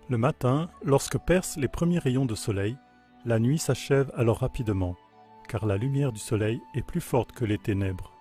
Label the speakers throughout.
Speaker 1: Le matin, lorsque percent les premiers rayons de soleil, la nuit s'achève alors rapidement, car la lumière du soleil est plus forte que les ténèbres.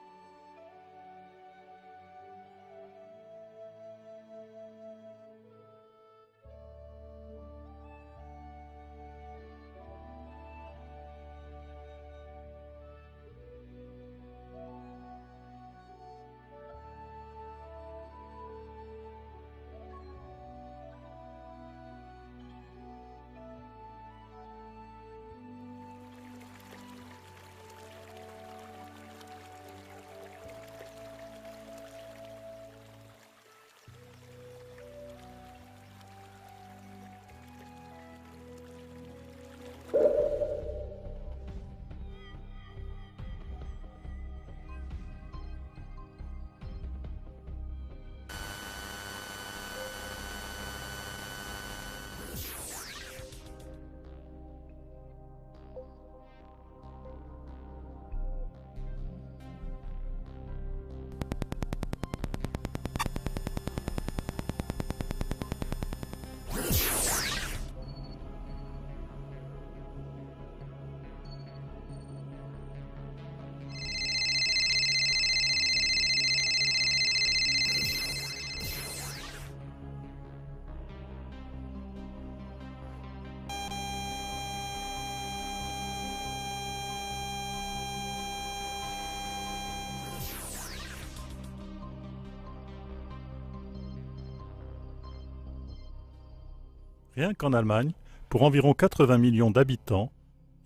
Speaker 1: Rien qu'en Allemagne, pour environ 80 millions d'habitants,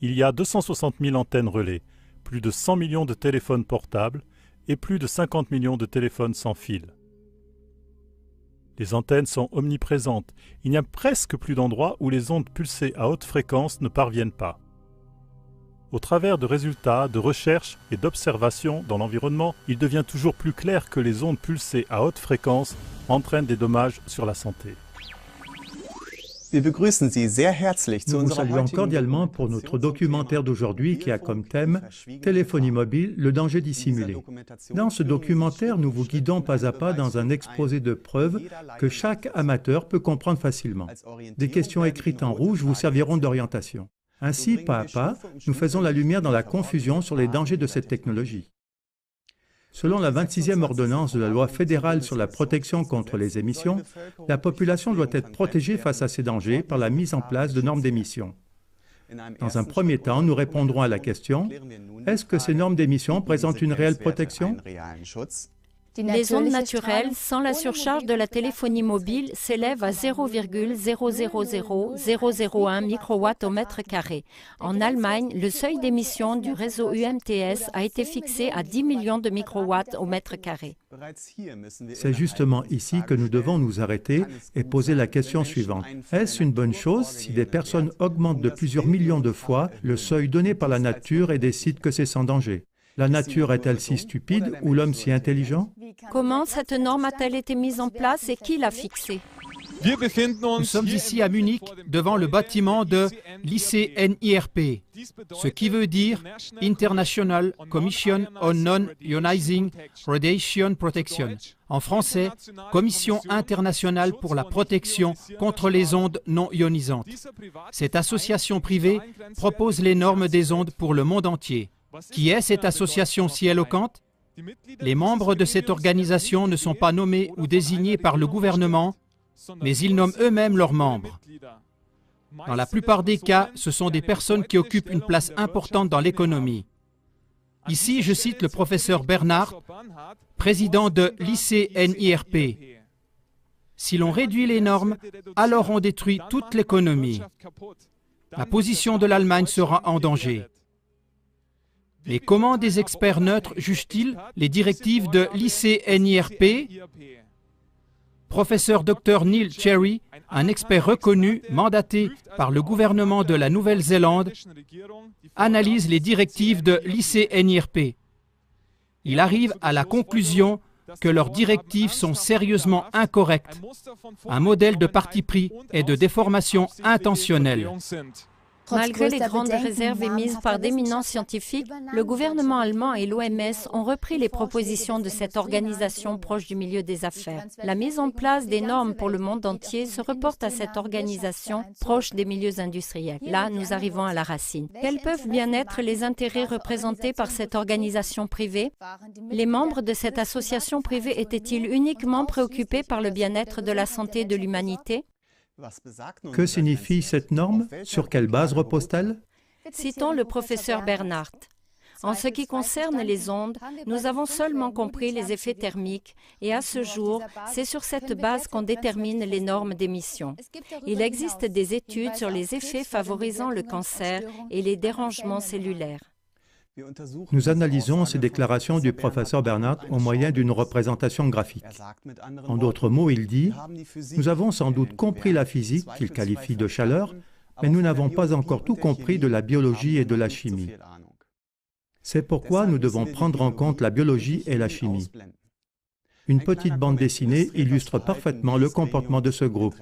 Speaker 1: il y a 260 000 antennes relais, plus de 100 millions de téléphones portables et plus de 50 millions de téléphones sans fil. Les antennes sont omniprésentes, il n'y a presque plus d'endroits où les ondes pulsées à haute fréquence ne parviennent pas. Au travers de résultats, de recherches et d'observations dans l'environnement, il devient toujours plus clair que les ondes pulsées à haute fréquence entraînent des dommages sur la santé.
Speaker 2: Nous vous saluons cordialement pour notre documentaire d'aujourd'hui qui a comme thème « Téléphonie mobile, le danger dissimulé ». Dans ce documentaire, nous vous guidons pas à pas dans un exposé de preuves que chaque amateur peut comprendre facilement. Des questions écrites en rouge vous serviront d'orientation. Ainsi, pas à pas, nous faisons la lumière dans la confusion sur les dangers de cette technologie. Selon la 26e ordonnance de la loi fédérale sur la protection contre les émissions, la population doit être protégée face à ces dangers par la mise en place de normes d'émission. Dans un premier temps, nous répondrons à la question « Est-ce que ces normes d'émission présentent une réelle protection ?»
Speaker 3: Les ondes naturelles, sans la surcharge de la téléphonie mobile, s'élèvent à 0,000001 microwatts au mètre carré. En Allemagne, le seuil d'émission du réseau UMTS a été fixé à 10 millions de microwatts au mètre carré.
Speaker 2: C'est justement ici que nous devons nous arrêter et poser la question suivante. Est-ce une bonne chose si des personnes augmentent de plusieurs millions de fois le seuil donné par la nature et décident que c'est sans danger ? La nature est-elle si stupide ou l'homme si intelligent?
Speaker 3: Comment cette norme a-t-elle été mise en place et qui l'a fixée?
Speaker 4: Nous sommes ici à Munich, devant le bâtiment de l'ICNIRP, ce qui veut dire International Commission on Non-Ionizing Radiation Protection. En français, Commission internationale pour la protection contre les ondes non ionisantes. Cette association privée propose les normes des ondes pour le monde entier. Qui est cette association si éloquente? Les membres de cette organisation ne sont pas nommés ou désignés par le gouvernement, mais ils nomment eux-mêmes leurs membres. Dans la plupart des cas, ce sont des personnes qui occupent une place importante dans l'économie. Ici, je cite le professeur Bernhard, président de l'ICNIRP. Si l'on réduit les normes, alors on détruit toute l'économie. La position de l'Allemagne sera en danger. Mais comment des experts neutres jugent-ils les directives de l'ICNIRP? Professeur Dr Neil Cherry, un expert reconnu, mandaté par le gouvernement de la Nouvelle-Zélande, analyse les directives de l'ICNIRP. Il arrive à la conclusion que leurs directives sont sérieusement incorrectes, un modèle de parti pris et de déformation intentionnelle.
Speaker 3: Malgré les grandes réserves émises par d'éminents scientifiques, le gouvernement allemand et l'OMS ont repris les propositions de cette organisation proche du milieu des affaires. La mise en place des normes pour le monde entier se reporte à cette organisation proche des milieux industriels. Là, nous arrivons à la racine. Quels peuvent bien être les intérêts représentés par cette organisation privée? Les membres de cette association privée étaient-ils uniquement préoccupés par le bien-être de la santé de l'humanité?
Speaker 2: Que signifie cette norme? Sur quelle base repose-t-elle?
Speaker 3: Citons le professeur Bernhardt. En ce qui concerne les ondes, nous avons seulement compris les effets thermiques et à ce jour, c'est sur cette base qu'on détermine les normes d'émission. Il existe des études sur les effets favorisant le cancer et les dérangements cellulaires.
Speaker 2: Nous analysons ces déclarations du professeur Bernhardt au moyen d'une représentation graphique. En d'autres mots, il dit « Nous avons sans doute compris la physique, qu'il qualifie de chaleur, mais nous n'avons pas encore tout compris de la biologie et de la chimie. C'est pourquoi nous devons prendre en compte la biologie et la chimie. » Une petite bande dessinée illustre parfaitement le comportement de ce groupe.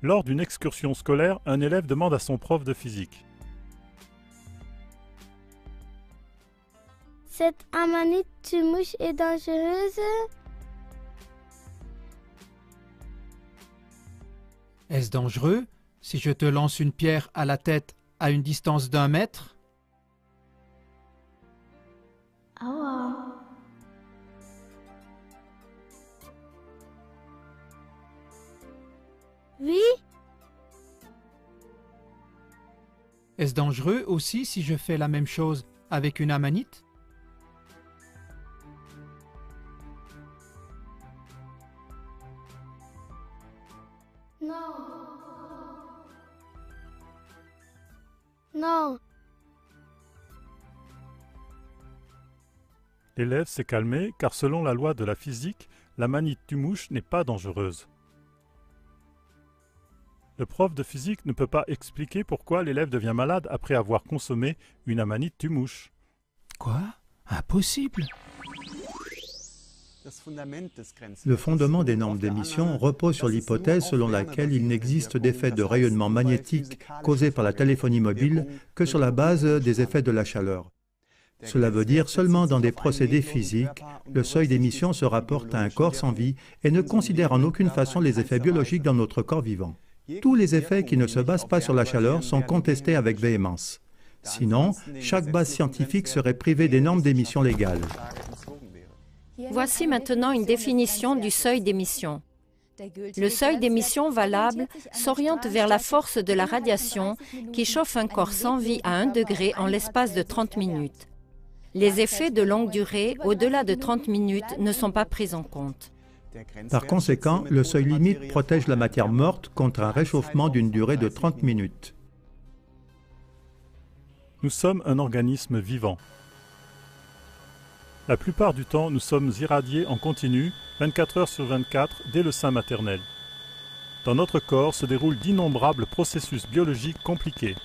Speaker 1: Lors d'une excursion scolaire, un élève demande à son prof de physique.
Speaker 5: Cette amanite mouche est dangereuse?
Speaker 4: Est-ce dangereux si je te lance une pierre à la tête à une distance d'1 mètre?
Speaker 5: Oui?
Speaker 4: Est-ce dangereux aussi si je fais la même chose avec une amanite?
Speaker 5: Non. Non.
Speaker 1: L'élève s'est calmé car selon la loi de la physique, la manite tue-mouche n'est pas dangereuse. Le prof de physique ne peut pas expliquer pourquoi l'élève devient malade après avoir consommé une amanite tue-mouche.
Speaker 4: Quoi? Impossible!
Speaker 2: Le fondement des normes d'émission repose sur l'hypothèse selon laquelle il n'existe d'effet de rayonnement magnétique causé par la téléphonie mobile que sur la base des effets de la chaleur. Cela veut dire seulement dans des procédés physiques, le seuil d'émission se rapporte à un corps sans vie et ne considère en aucune façon les effets biologiques dans notre corps vivant. Tous les effets qui ne se basent pas sur la chaleur sont contestés avec véhémence. Sinon, chaque base scientifique serait privée des normes d'émission légales.
Speaker 3: Voici maintenant une définition du seuil d'émission. Le seuil d'émission valable s'oriente vers la force de la radiation qui chauffe un corps sans vie à 1 degré en l'espace de 30 minutes. Les effets de longue durée, au-delà de 30 minutes, ne sont pas pris en compte.
Speaker 2: Par conséquent, le seuil limite protège la matière morte contre un réchauffement d'une durée de 30 minutes.
Speaker 1: Nous sommes un organisme vivant. La plupart du temps, nous sommes irradiés en continu, 24 heures sur 24, dès le sein maternel. Dans notre corps se déroulent d'innombrables processus biologiques compliqués.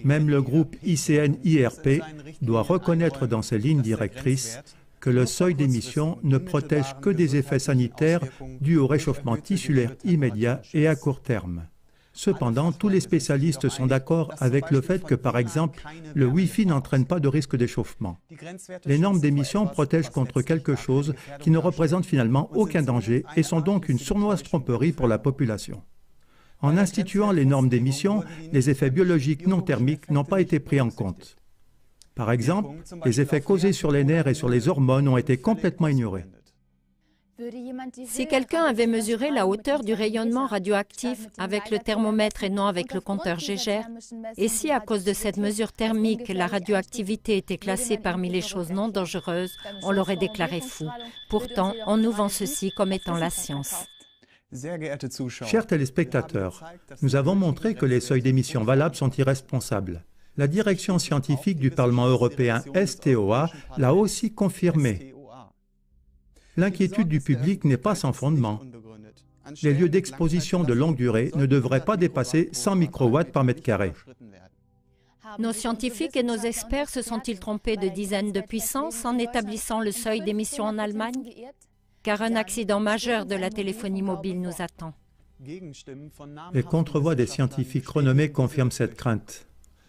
Speaker 2: Même le groupe ICN-IRP doit reconnaître dans ses lignes directrices que le seuil d'émission ne protège que des effets sanitaires dus au réchauffement tissulaire immédiat et à court terme. Cependant, tous les spécialistes sont d'accord avec le fait que, par exemple, le Wi-Fi n'entraîne pas de risque d'échauffement. Les normes d'émission protègent contre quelque chose qui ne représente finalement aucun danger et sont donc une sournoise tromperie pour la population. En instituant les normes d'émission, les effets biologiques non thermiques n'ont pas été pris en compte. Par exemple, les effets causés sur les nerfs et sur les hormones ont été complètement ignorés.
Speaker 3: Si quelqu'un avait mesuré la hauteur du rayonnement radioactif avec le thermomètre et non avec le compteur Geiger, et si à cause de cette mesure thermique, la radioactivité était classée parmi les choses non dangereuses, on l'aurait déclaré fou. Pourtant, on nous vend ceci comme étant la science.
Speaker 2: Chers téléspectateurs, nous avons montré que les seuils d'émission valables sont irresponsables. La direction scientifique du Parlement européen STOA l'a aussi confirmé. L'inquiétude du public n'est pas sans fondement. Les lieux d'exposition de longue durée ne devraient pas dépasser 100 microwatts par mètre carré.
Speaker 3: Nos scientifiques et nos experts se sont-ils trompés de dizaines de puissances en établissant le seuil d'émission en Allemagne? Car un accident majeur de la téléphonie mobile nous attend.
Speaker 2: Les contrevoix des scientifiques renommés confirment cette crainte.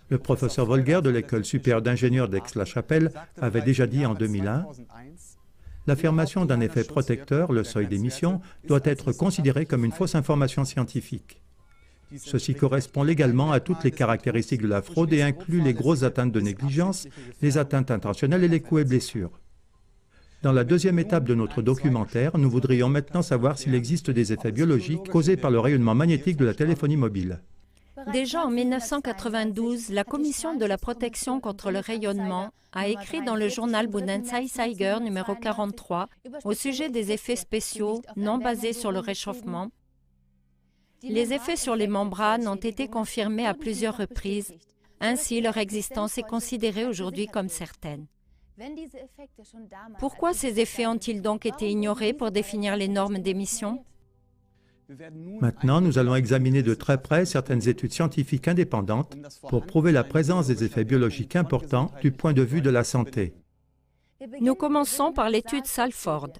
Speaker 2: Le professeur Volger de l'École supérieure d'ingénieurs d'Aix-la-Chapelle avait déjà dit en 2001 « L'affirmation d'un effet protecteur, le seuil d'émission, doit être considérée comme une fausse information scientifique. Ceci correspond légalement à toutes les caractéristiques de la fraude et inclut les grosses atteintes de négligence, les atteintes intentionnelles et les coups et blessures. » Dans la deuxième étape de notre documentaire, nous voudrions maintenant savoir s'il existe des effets biologiques causés par le rayonnement magnétique de la téléphonie mobile.
Speaker 3: Déjà en 1992, la Commission de la protection contre le rayonnement a écrit dans le journal Bundesanzeiger numéro 43 au sujet des effets spéciaux non basés sur le réchauffement. Les effets sur les membranes ont été confirmés à plusieurs reprises. Ainsi, leur existence est considérée aujourd'hui comme certaine. Pourquoi ces effets ont-ils donc été ignorés pour définir les normes d'émission?
Speaker 2: Maintenant, nous allons examiner de très près certaines études scientifiques indépendantes pour prouver la présence des effets biologiques importants du point de vue de la santé.
Speaker 3: Nous commençons par l'étude Salford.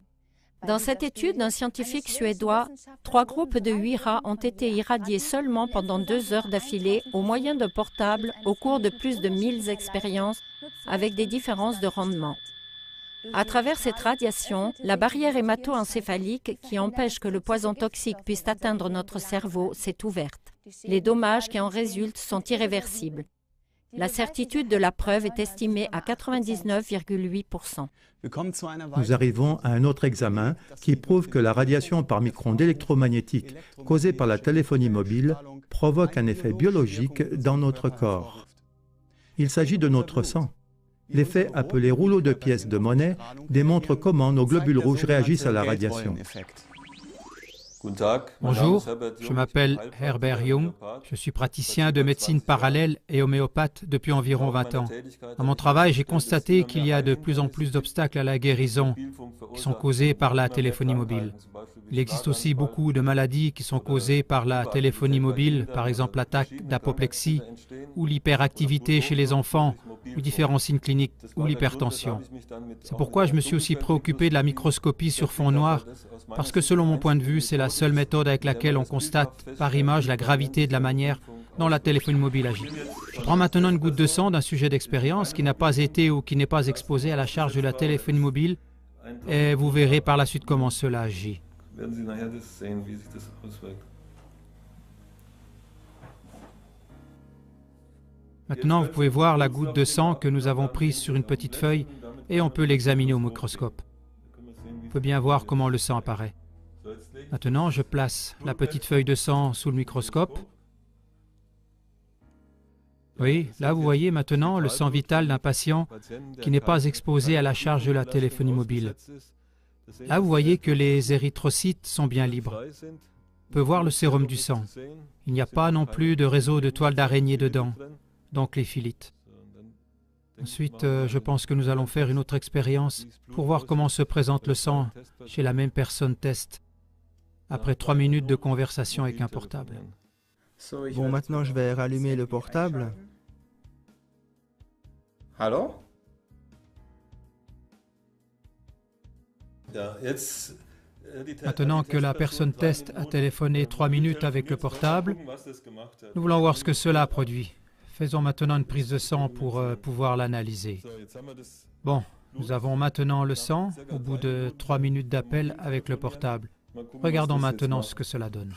Speaker 3: Dans cette étude d'un scientifique suédois, 3 groupes de 8 rats ont été irradiés seulement pendant 2 heures d'affilée au moyen de portables au cours de plus de 1000 expériences avec des différences de rendement. À travers cette radiation, la barrière hémato-encéphalique qui empêche que le poison toxique puisse atteindre notre cerveau s'est ouverte. Les dommages qui en résultent sont irréversibles. La certitude de la preuve est estimée à 99,8%.
Speaker 2: Nous arrivons à un autre examen qui prouve que la radiation par micro-ondes électromagnétiques causée par la téléphonie mobile provoque un effet biologique dans notre corps. Il s'agit de notre sang. L'effet appelé rouleau de pièces de monnaie démontre comment nos globules rouges réagissent à la radiation.
Speaker 4: Bonjour, je m'appelle Herbert Jung, je suis praticien de médecine parallèle et homéopathe depuis environ 20 ans. Dans mon travail, j'ai constaté qu'il y a de plus en plus d'obstacles à la guérison qui sont causés par la téléphonie mobile. Il existe aussi beaucoup de maladies qui sont causées par la téléphonie mobile, par exemple l'attaque d'apoplexie ou l'hyperactivité chez les enfants ou différents signes cliniques ou l'hypertension. C'est pourquoi je me suis aussi préoccupé de la microscopie sur fond noir, parce que selon mon point de vue, c'est la seule méthode avec laquelle on constate par image la gravité de la manière dont la téléphonie mobile agit. Je prends maintenant une goutte de sang d'un sujet d'expérience qui n'a pas été ou qui n'est pas exposé à la charge de la téléphonie mobile et vous verrez par la suite comment cela agit. Maintenant, vous pouvez voir la goutte de sang que nous avons prise sur une petite feuille et on peut l'examiner au microscope. On peut bien voir comment le sang apparaît. Maintenant, je place la petite feuille de sang sous le microscope. Oui, là vous voyez maintenant le sang vital d'un patient qui n'est pas exposé à la charge de la téléphonie mobile. Là vous voyez que les érythrocytes sont bien libres. On peut voir le sérum du sang. Il n'y a pas non plus de réseau de toiles d'araignée dedans, donc les philites. Ensuite, je pense que nous allons faire une autre expérience pour voir comment se présente le sang chez la même personne test après 3 minutes de conversation avec un portable.
Speaker 6: Bon, maintenant je vais rallumer le portable.
Speaker 7: Allô?
Speaker 4: Maintenant que la personne test a téléphoné 3 minutes avec le portable, nous voulons voir ce que cela produit. Faisons maintenant une prise de sang pour pouvoir l'analyser. Bon, nous avons maintenant le sang au bout de 3 minutes d'appel avec le portable. Regardons maintenant ce que cela donne.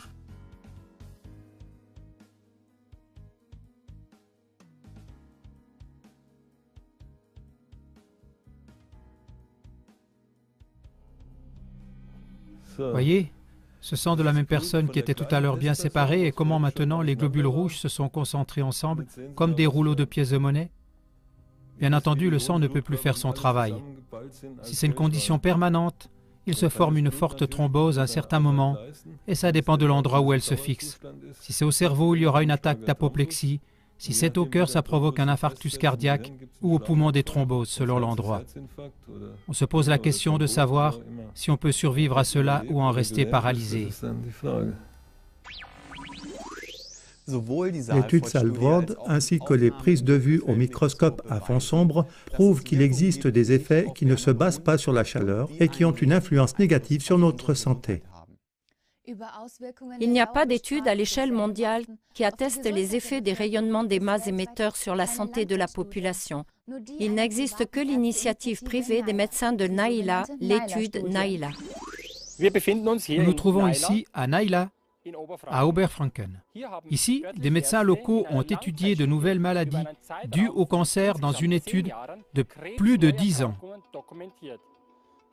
Speaker 4: Voyez, ce sang de la même personne qui était tout à l'heure bien séparé et comment maintenant les globules rouges se sont concentrés ensemble comme des rouleaux de pièces de monnaie. Bien entendu, le sang ne peut plus faire son travail. Si c'est une condition permanente, il se forme une forte thrombose à un certain moment et ça dépend de l'endroit où elle se fixe. Si c'est au cerveau, il y aura une attaque d'apoplexie. Si c'est au cœur, ça provoque un infarctus cardiaque ou au poumon des thromboses selon l'endroit. On se pose la question de savoir si on peut survivre à cela ou en rester paralysé.
Speaker 2: L'étude Salvord ainsi que les prises de vue au microscope à fond sombre prouvent qu'il existe des effets qui ne se basent pas sur la chaleur et qui ont une influence négative sur notre santé.
Speaker 3: Il n'y a pas d'études à l'échelle mondiale qui attestent les effets des rayonnements des mâts émetteurs sur la santé de la population. Il n'existe que l'initiative privée des médecins de Naila, l'étude Naila.
Speaker 4: Nous nous trouvons ici à Naila, à Oberfranken. Ici, des médecins locaux ont étudié de nouvelles maladies dues au cancer dans une étude de plus de 10 ans.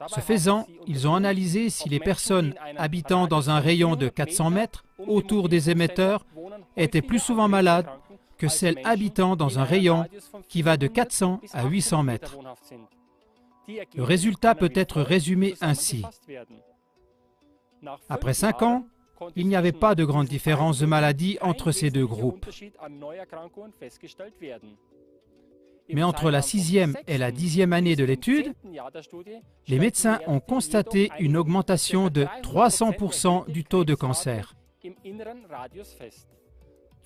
Speaker 4: Ce faisant, ils ont analysé si les personnes habitant dans un rayon de 400 mètres autour des émetteurs étaient plus souvent malades que celles habitant dans un rayon qui va de 400 à 800 mètres. Le résultat peut être résumé ainsi. Après 5 ans, il n'y avait pas de grande différence de maladie entre ces deux groupes. Mais entre la 6e et la 10e année de l'étude, les médecins ont constaté une augmentation de 300% du taux de cancer.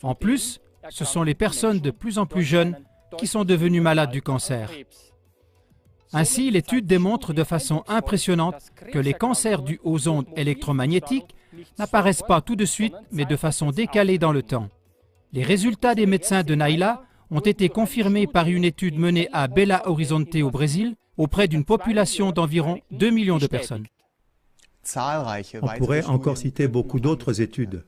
Speaker 4: En plus, ce sont les personnes de plus en plus jeunes qui sont devenues malades du cancer. Ainsi, l'étude démontre de façon impressionnante que les cancers dus aux ondes électromagnétiques n'apparaissent pas tout de suite, mais de façon décalée dans le temps. Les résultats des médecins de Naila ont été confirmés par une étude menée à Belo Horizonte au Brésil, auprès d'une population d'environ 2 millions de personnes.
Speaker 2: On pourrait encore citer beaucoup d'autres études.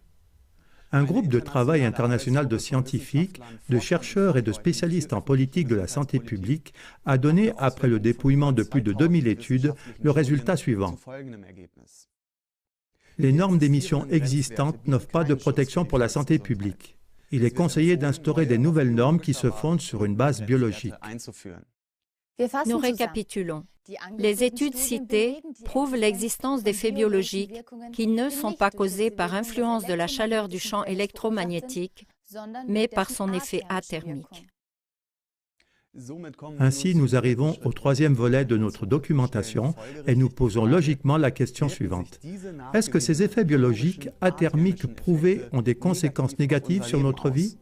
Speaker 2: Un groupe de travail international de scientifiques, de chercheurs et de spécialistes en politique de la santé publique a donné, après le dépouillement de plus de 2000 études, le résultat suivant. Les normes d'émission existantes n'offrent pas de protection pour la santé publique. Il est conseillé d'instaurer des nouvelles normes qui se fondent sur une base biologique.
Speaker 3: Nous récapitulons. Les études citées prouvent l'existence d'effets biologiques qui ne sont pas causés par influence de la chaleur du champ électromagnétique, mais par son effet athermique.
Speaker 2: Ainsi, nous arrivons au troisième volet de notre documentation et nous posons logiquement la question suivante. Est-ce que ces effets biologiques athermiques prouvés ont des conséquences négatives sur notre vie?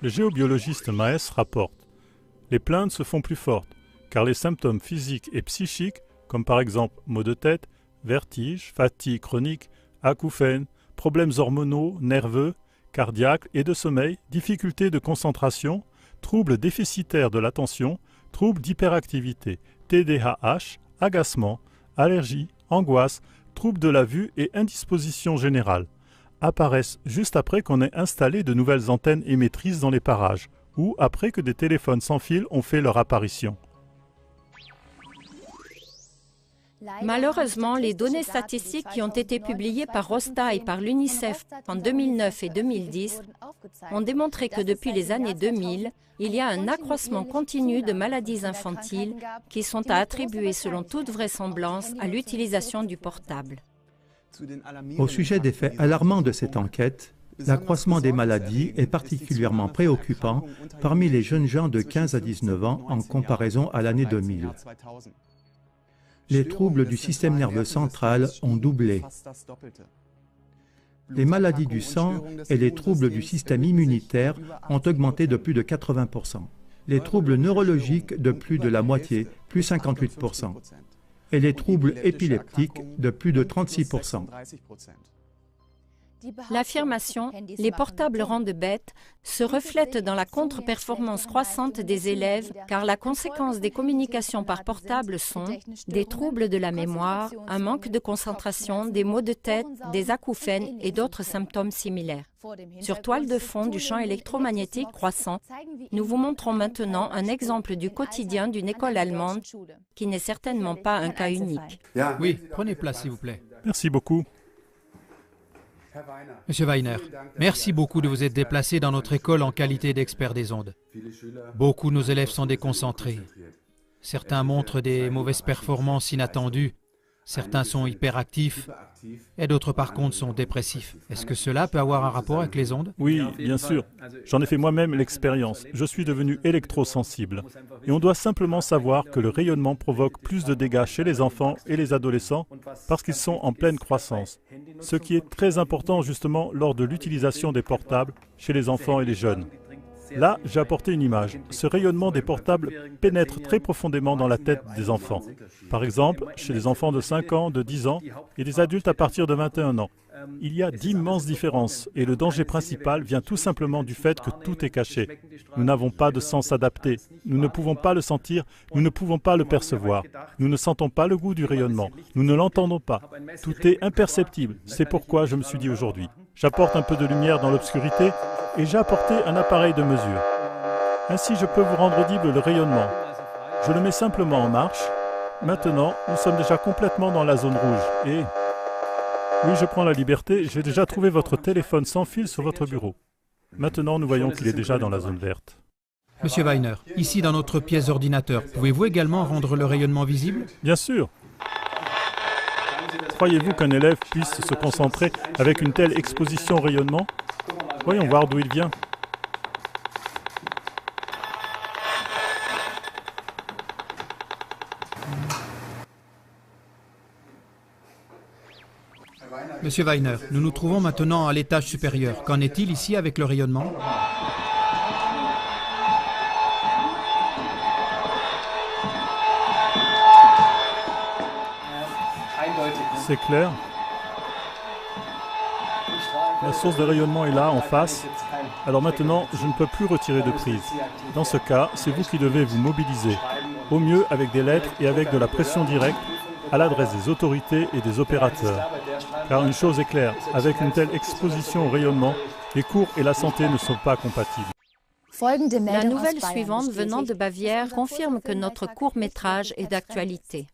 Speaker 1: Le géobiologiste Maes rapporte « Les plaintes se font plus fortes, car les symptômes physiques et psychiques, comme par exemple maux de tête, vertiges, fatigue chronique, acouphènes, problèmes hormonaux, nerveux, cardiaques et de sommeil, difficultés de concentration, troubles déficitaires de l'attention, troubles d'hyperactivité, TDAH, agacement, allergie, angoisse, troubles de la vue et indisposition générale apparaissent juste après qu'on ait installé de nouvelles antennes émettrices dans les parages ou après que des téléphones sans fil ont fait leur apparition.
Speaker 3: Malheureusement, les données statistiques qui ont été publiées par Rosta et par l'UNICEF en 2009 et 2010 ont démontré que depuis les années 2000, il y a un accroissement continu de maladies infantiles qui sont à attribuer selon toute vraisemblance à l'utilisation du portable.
Speaker 2: Au sujet des faits alarmants de cette enquête, l'accroissement des maladies est particulièrement préoccupant parmi les jeunes gens de 15 à 19 ans en comparaison à l'année 2000. Les troubles du système nerveux central ont doublé. Les maladies du sang et les troubles du système immunitaire ont augmenté de plus de 80%. Les troubles neurologiques de plus de la moitié, plus 58%. Et les troubles épileptiques de plus de 36%.
Speaker 3: L'affirmation « les portables rendent bêtes » se reflète dans la contre-performance croissante des élèves car la conséquence des communications par portable sont des troubles de la mémoire, un manque de concentration, des maux de tête, des acouphènes et d'autres symptômes similaires. Sur toile de fond du champ électromagnétique croissant, nous vous montrons maintenant un exemple du quotidien d'une école allemande qui n'est certainement pas un cas unique.
Speaker 4: Oui, prenez place s'il vous plaît.
Speaker 1: Merci beaucoup.
Speaker 4: Monsieur Weiner, merci beaucoup de vous être déplacé dans notre école en qualité d'expert des ondes. Beaucoup de nos élèves sont déconcentrés. Certains montrent des mauvaises performances inattendues. Certains sont hyperactifs et d'autres par contre sont dépressifs. Est-ce que cela peut avoir un rapport avec les ondes?
Speaker 1: Oui, bien sûr. J'en ai fait moi-même l'expérience. Je suis devenu électrosensible. Et on doit simplement savoir que le rayonnement provoque plus de dégâts chez les enfants et les adolescents parce qu'ils sont en pleine croissance. Ce qui est très important justement lors de l'utilisation des portables chez les enfants et les jeunes. Là, j'ai apporté une image. Ce rayonnement des portables pénètre très profondément dans la tête des enfants. Par exemple, chez les enfants de 5 ans, de 10 ans et des adultes à partir de 21 ans. Il y a d'immenses différences et le danger principal vient tout simplement du fait que tout est caché. Nous n'avons pas de sens adapté. Nous ne pouvons pas le sentir, nous ne pouvons pas le percevoir. Nous ne sentons pas le goût du rayonnement. Nous ne l'entendons pas. Tout est imperceptible. C'est pourquoi je me suis dit aujourd'hui, j'apporte un peu de lumière dans l'obscurité et j'ai apporté un appareil de mesure. Ainsi, je peux vous rendre audible le rayonnement. Je le mets simplement en marche. Maintenant, nous sommes déjà complètement dans la zone rouge. Et oui, je prends la liberté, j'ai déjà trouvé votre téléphone sans fil sur votre bureau. Maintenant, nous voyons qu'il est déjà dans la zone verte.
Speaker 4: Monsieur Weiner, ici dans notre pièce d'ordinateur, pouvez-vous également rendre le rayonnement visible?
Speaker 1: Bien sûr. Croyez-vous qu'un élève puisse se concentrer avec une telle exposition au rayonnement? Voyons voir d'où il vient.
Speaker 4: Monsieur Weiner, nous nous trouvons maintenant à l'étage supérieur. Qu'en est-il ici avec le rayonnement?
Speaker 1: C'est clair. La source de rayonnement est là, en face. Alors maintenant, je ne peux plus retirer de prise. Dans ce cas, c'est vous qui devez vous mobiliser. Au mieux avec des lettres et avec de la pression directe à l'adresse des autorités et des opérateurs. Car une chose est claire, avec une telle exposition au rayonnement, les cours et la santé ne sont pas compatibles.
Speaker 3: La nouvelle suivante venant de Bavière confirme que notre court-métrage est d'actualité.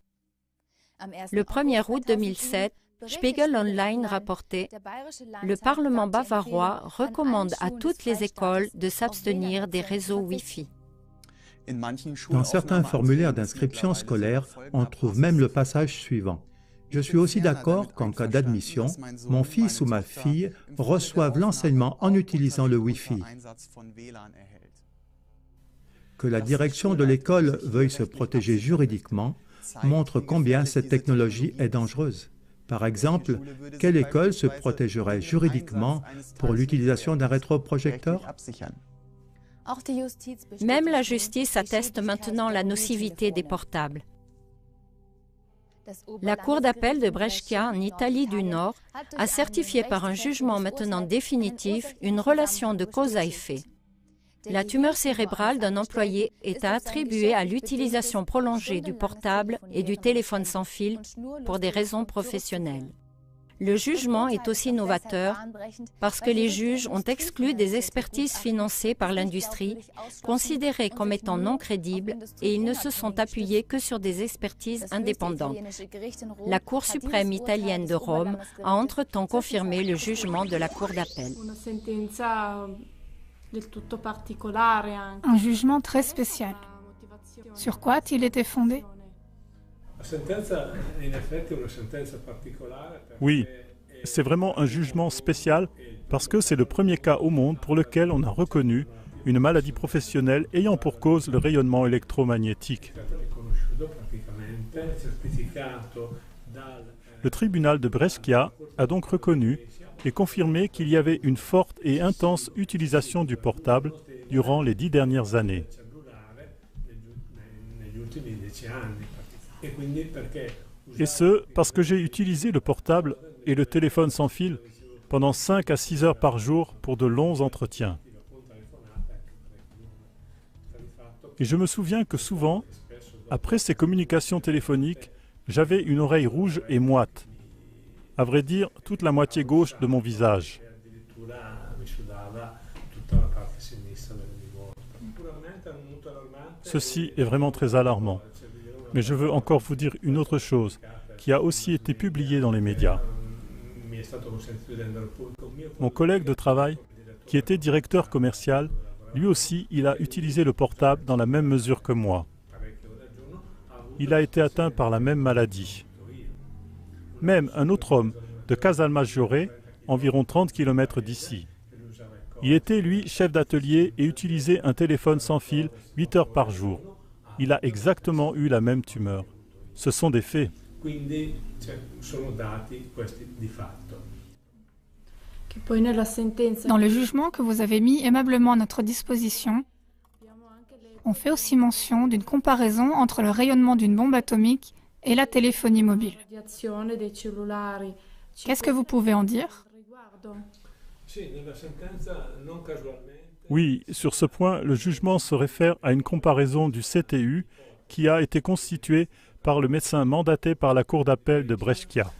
Speaker 3: Le 1er août 2007, Spiegel Online rapportait « Le Parlement bavarois recommande à toutes les écoles de s'abstenir des réseaux Wi-Fi ».
Speaker 2: Dans certains formulaires d'inscription scolaire, on trouve même le passage suivant. Je suis aussi d'accord qu'en cas d'admission, mon fils ou ma fille reçoivent l'enseignement en utilisant le Wi-Fi. Que la direction de l'école veuille se protéger juridiquement montre combien cette technologie est dangereuse. Par exemple, quelle école se protégerait juridiquement pour l'utilisation d'un rétroprojecteur?
Speaker 3: Même la justice atteste maintenant la nocivité des portables. La Cour d'appel de Brescia, en Italie du Nord, a certifié par un jugement maintenant définitif une relation de cause à effet. La tumeur cérébrale d'un employé est attribuée à l'utilisation prolongée du portable et du téléphone sans fil pour des raisons professionnelles. Le jugement est aussi novateur parce que les juges ont exclu des expertises financées par l'industrie, considérées comme étant non crédibles, et ils ne se sont appuyés que sur des expertises indépendantes. La Cour suprême italienne de Rome a entre-temps confirmé le jugement de la Cour d'appel.
Speaker 7: Un jugement très spécial. Sur quoi a-t-il été fondé?
Speaker 1: Oui, c'est vraiment un jugement spécial parce que c'est le premier cas au monde pour lequel on a reconnu une maladie professionnelle ayant pour cause le rayonnement électromagnétique. Le tribunal de Brescia a donc reconnu et confirmé qu'il y avait une forte et intense utilisation du portable durant les 10 dernières années. Et ce, parce que j'ai utilisé le portable et le téléphone sans fil pendant 5 à 6 heures par jour pour de longs entretiens. Et je me souviens que souvent, après ces communications téléphoniques, j'avais une oreille rouge et moite. À vrai dire, toute la moitié gauche de mon visage. Ceci est vraiment très alarmant. Mais je veux encore vous dire une autre chose qui a aussi été publiée dans les médias. Mon collègue de travail, qui était directeur commercial, lui aussi, il a utilisé le portable dans la même mesure que moi. Il a été atteint par la même maladie. Même un autre homme de Casalmaggiore, environ 30 km d'ici. Il était, lui, chef d'atelier et utilisait un téléphone sans fil 8 heures par jour. Il a exactement eu la même tumeur. Ce sont des faits.
Speaker 7: Dans le jugement que vous avez mis aimablement à notre disposition, on fait aussi mention d'une comparaison entre le rayonnement d'une bombe atomique et la téléphonie mobile. Qu'est-ce que vous pouvez en dire?
Speaker 1: Oui, sur ce point, le jugement se réfère à une comparaison du CTU qui a été constituée par le médecin mandaté par la Cour d'appel de Brescia.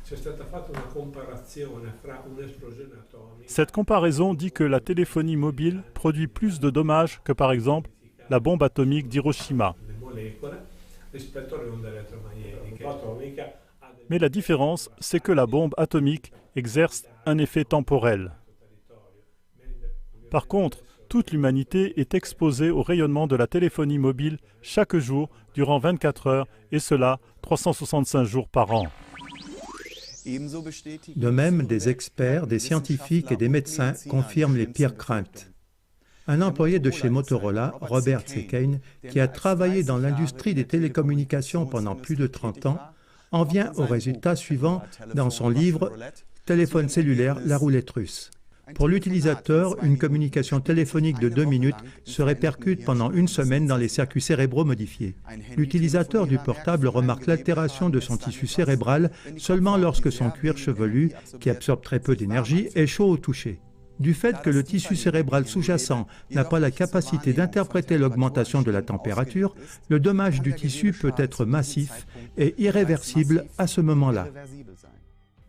Speaker 1: Cette comparaison dit que la téléphonie mobile produit plus de dommages que par exemple la bombe atomique d'Hiroshima. Mais la différence, c'est que la bombe atomique exerce un effet temporel. Par contre, toute l'humanité est exposée au rayonnement de la téléphonie mobile chaque jour durant 24 heures, et cela 365 jours par an.
Speaker 2: De même, des experts, des scientifiques et des médecins confirment les pires craintes. Un employé de chez Motorola, Robert Sekane, qui a travaillé dans l'industrie des télécommunications pendant plus de 30 ans, en vient au résultat suivant dans son livre « Téléphone cellulaire, la roulette russe ». Pour l'utilisateur, une communication téléphonique de 2 minutes se répercute pendant une semaine dans les circuits cérébraux modifiés. L'utilisateur du portable remarque l'altération de son tissu cérébral seulement lorsque son cuir chevelu, qui absorbe très peu d'énergie, est chaud au toucher. Du fait que le tissu cérébral sous-jacent n'a pas la capacité d'interpréter l'augmentation de la température, le dommage du tissu peut être massif et irréversible à ce moment-là.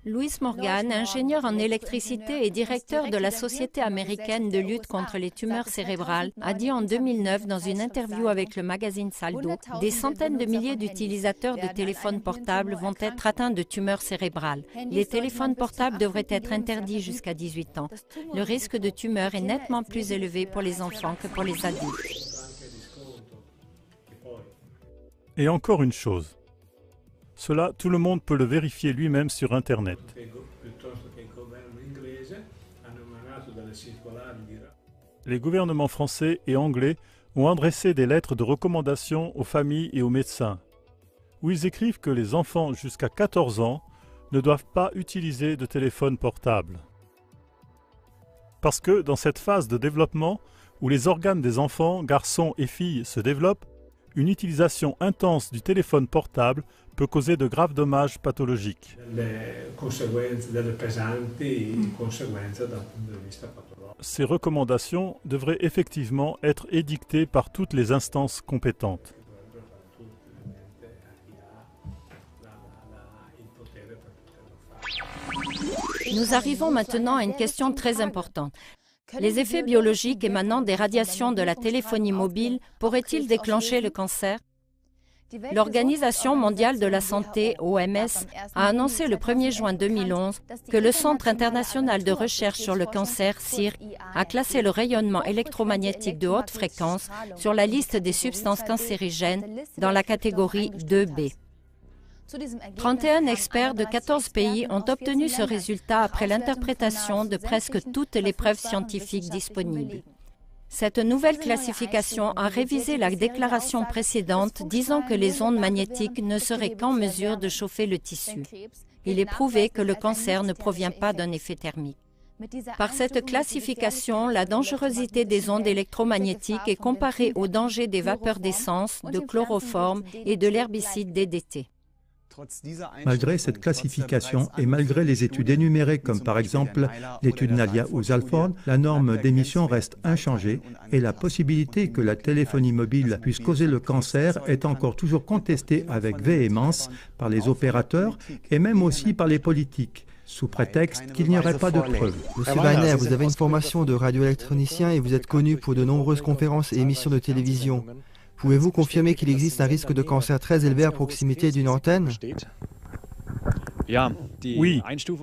Speaker 3: Louis Morgan, ingénieur en électricité et directeur de la Société américaine de lutte contre les tumeurs cérébrales, a dit en 2009 dans une interview avec le magazine Saldo, des centaines de milliers d'utilisateurs de téléphones portables vont être atteints de tumeurs cérébrales. Les téléphones portables devraient être interdits jusqu'à 18 ans. Le risque de tumeur est nettement plus élevé pour les enfants que pour les adultes.
Speaker 1: Et encore une chose. Cela, tout le monde peut le vérifier lui-même sur Internet. Les gouvernements français et anglais ont adressé des lettres de recommandation aux familles et aux médecins, où ils écrivent que les enfants jusqu'à 14 ans ne doivent pas utiliser de téléphone portable. Parce que dans cette phase de développement, où les organes des enfants, garçons et filles, se développent, une utilisation intense du téléphone portable peut causer de graves dommages pathologiques. Ces recommandations devraient effectivement être édictées par toutes les instances compétentes.
Speaker 3: Nous arrivons maintenant à une question très importante. Les effets biologiques émanant des radiations de la téléphonie mobile pourraient-ils déclencher le cancer? L'Organisation mondiale de la santé, OMS, a annoncé le 1er juin 2011 que le Centre international de recherche sur le cancer, CIR, a classé le rayonnement électromagnétique de haute fréquence sur la liste des substances cancérigènes dans la catégorie 2B. 31 experts de 14 pays ont obtenu ce résultat après l'interprétation de presque toutes les preuves scientifiques disponibles. Cette nouvelle classification a révisé la déclaration précédente disant que les ondes magnétiques ne seraient qu'en mesure de chauffer le tissu. Il est prouvé que le cancer ne provient pas d'un effet thermique. Par cette classification, la dangerosité des ondes électromagnétiques est comparée au danger des vapeurs d'essence, de chloroforme et de l'herbicide DDT.
Speaker 2: Malgré cette classification et malgré les études énumérées comme par exemple l'étude Nalia ou Zalford, la norme d'émission reste inchangée et la possibilité que la téléphonie mobile puisse causer le cancer est encore toujours contestée avec véhémence par les opérateurs et même aussi par les politiques, sous prétexte qu'il n'y aurait pas de preuves.
Speaker 6: Monsieur Weiner, vous avez une formation de radioélectronicien et vous êtes connu pour de nombreuses conférences et émissions de télévision. Pouvez-vous confirmer qu'il existe un risque de cancer très élevé à proximité d'une antenne?
Speaker 1: Oui,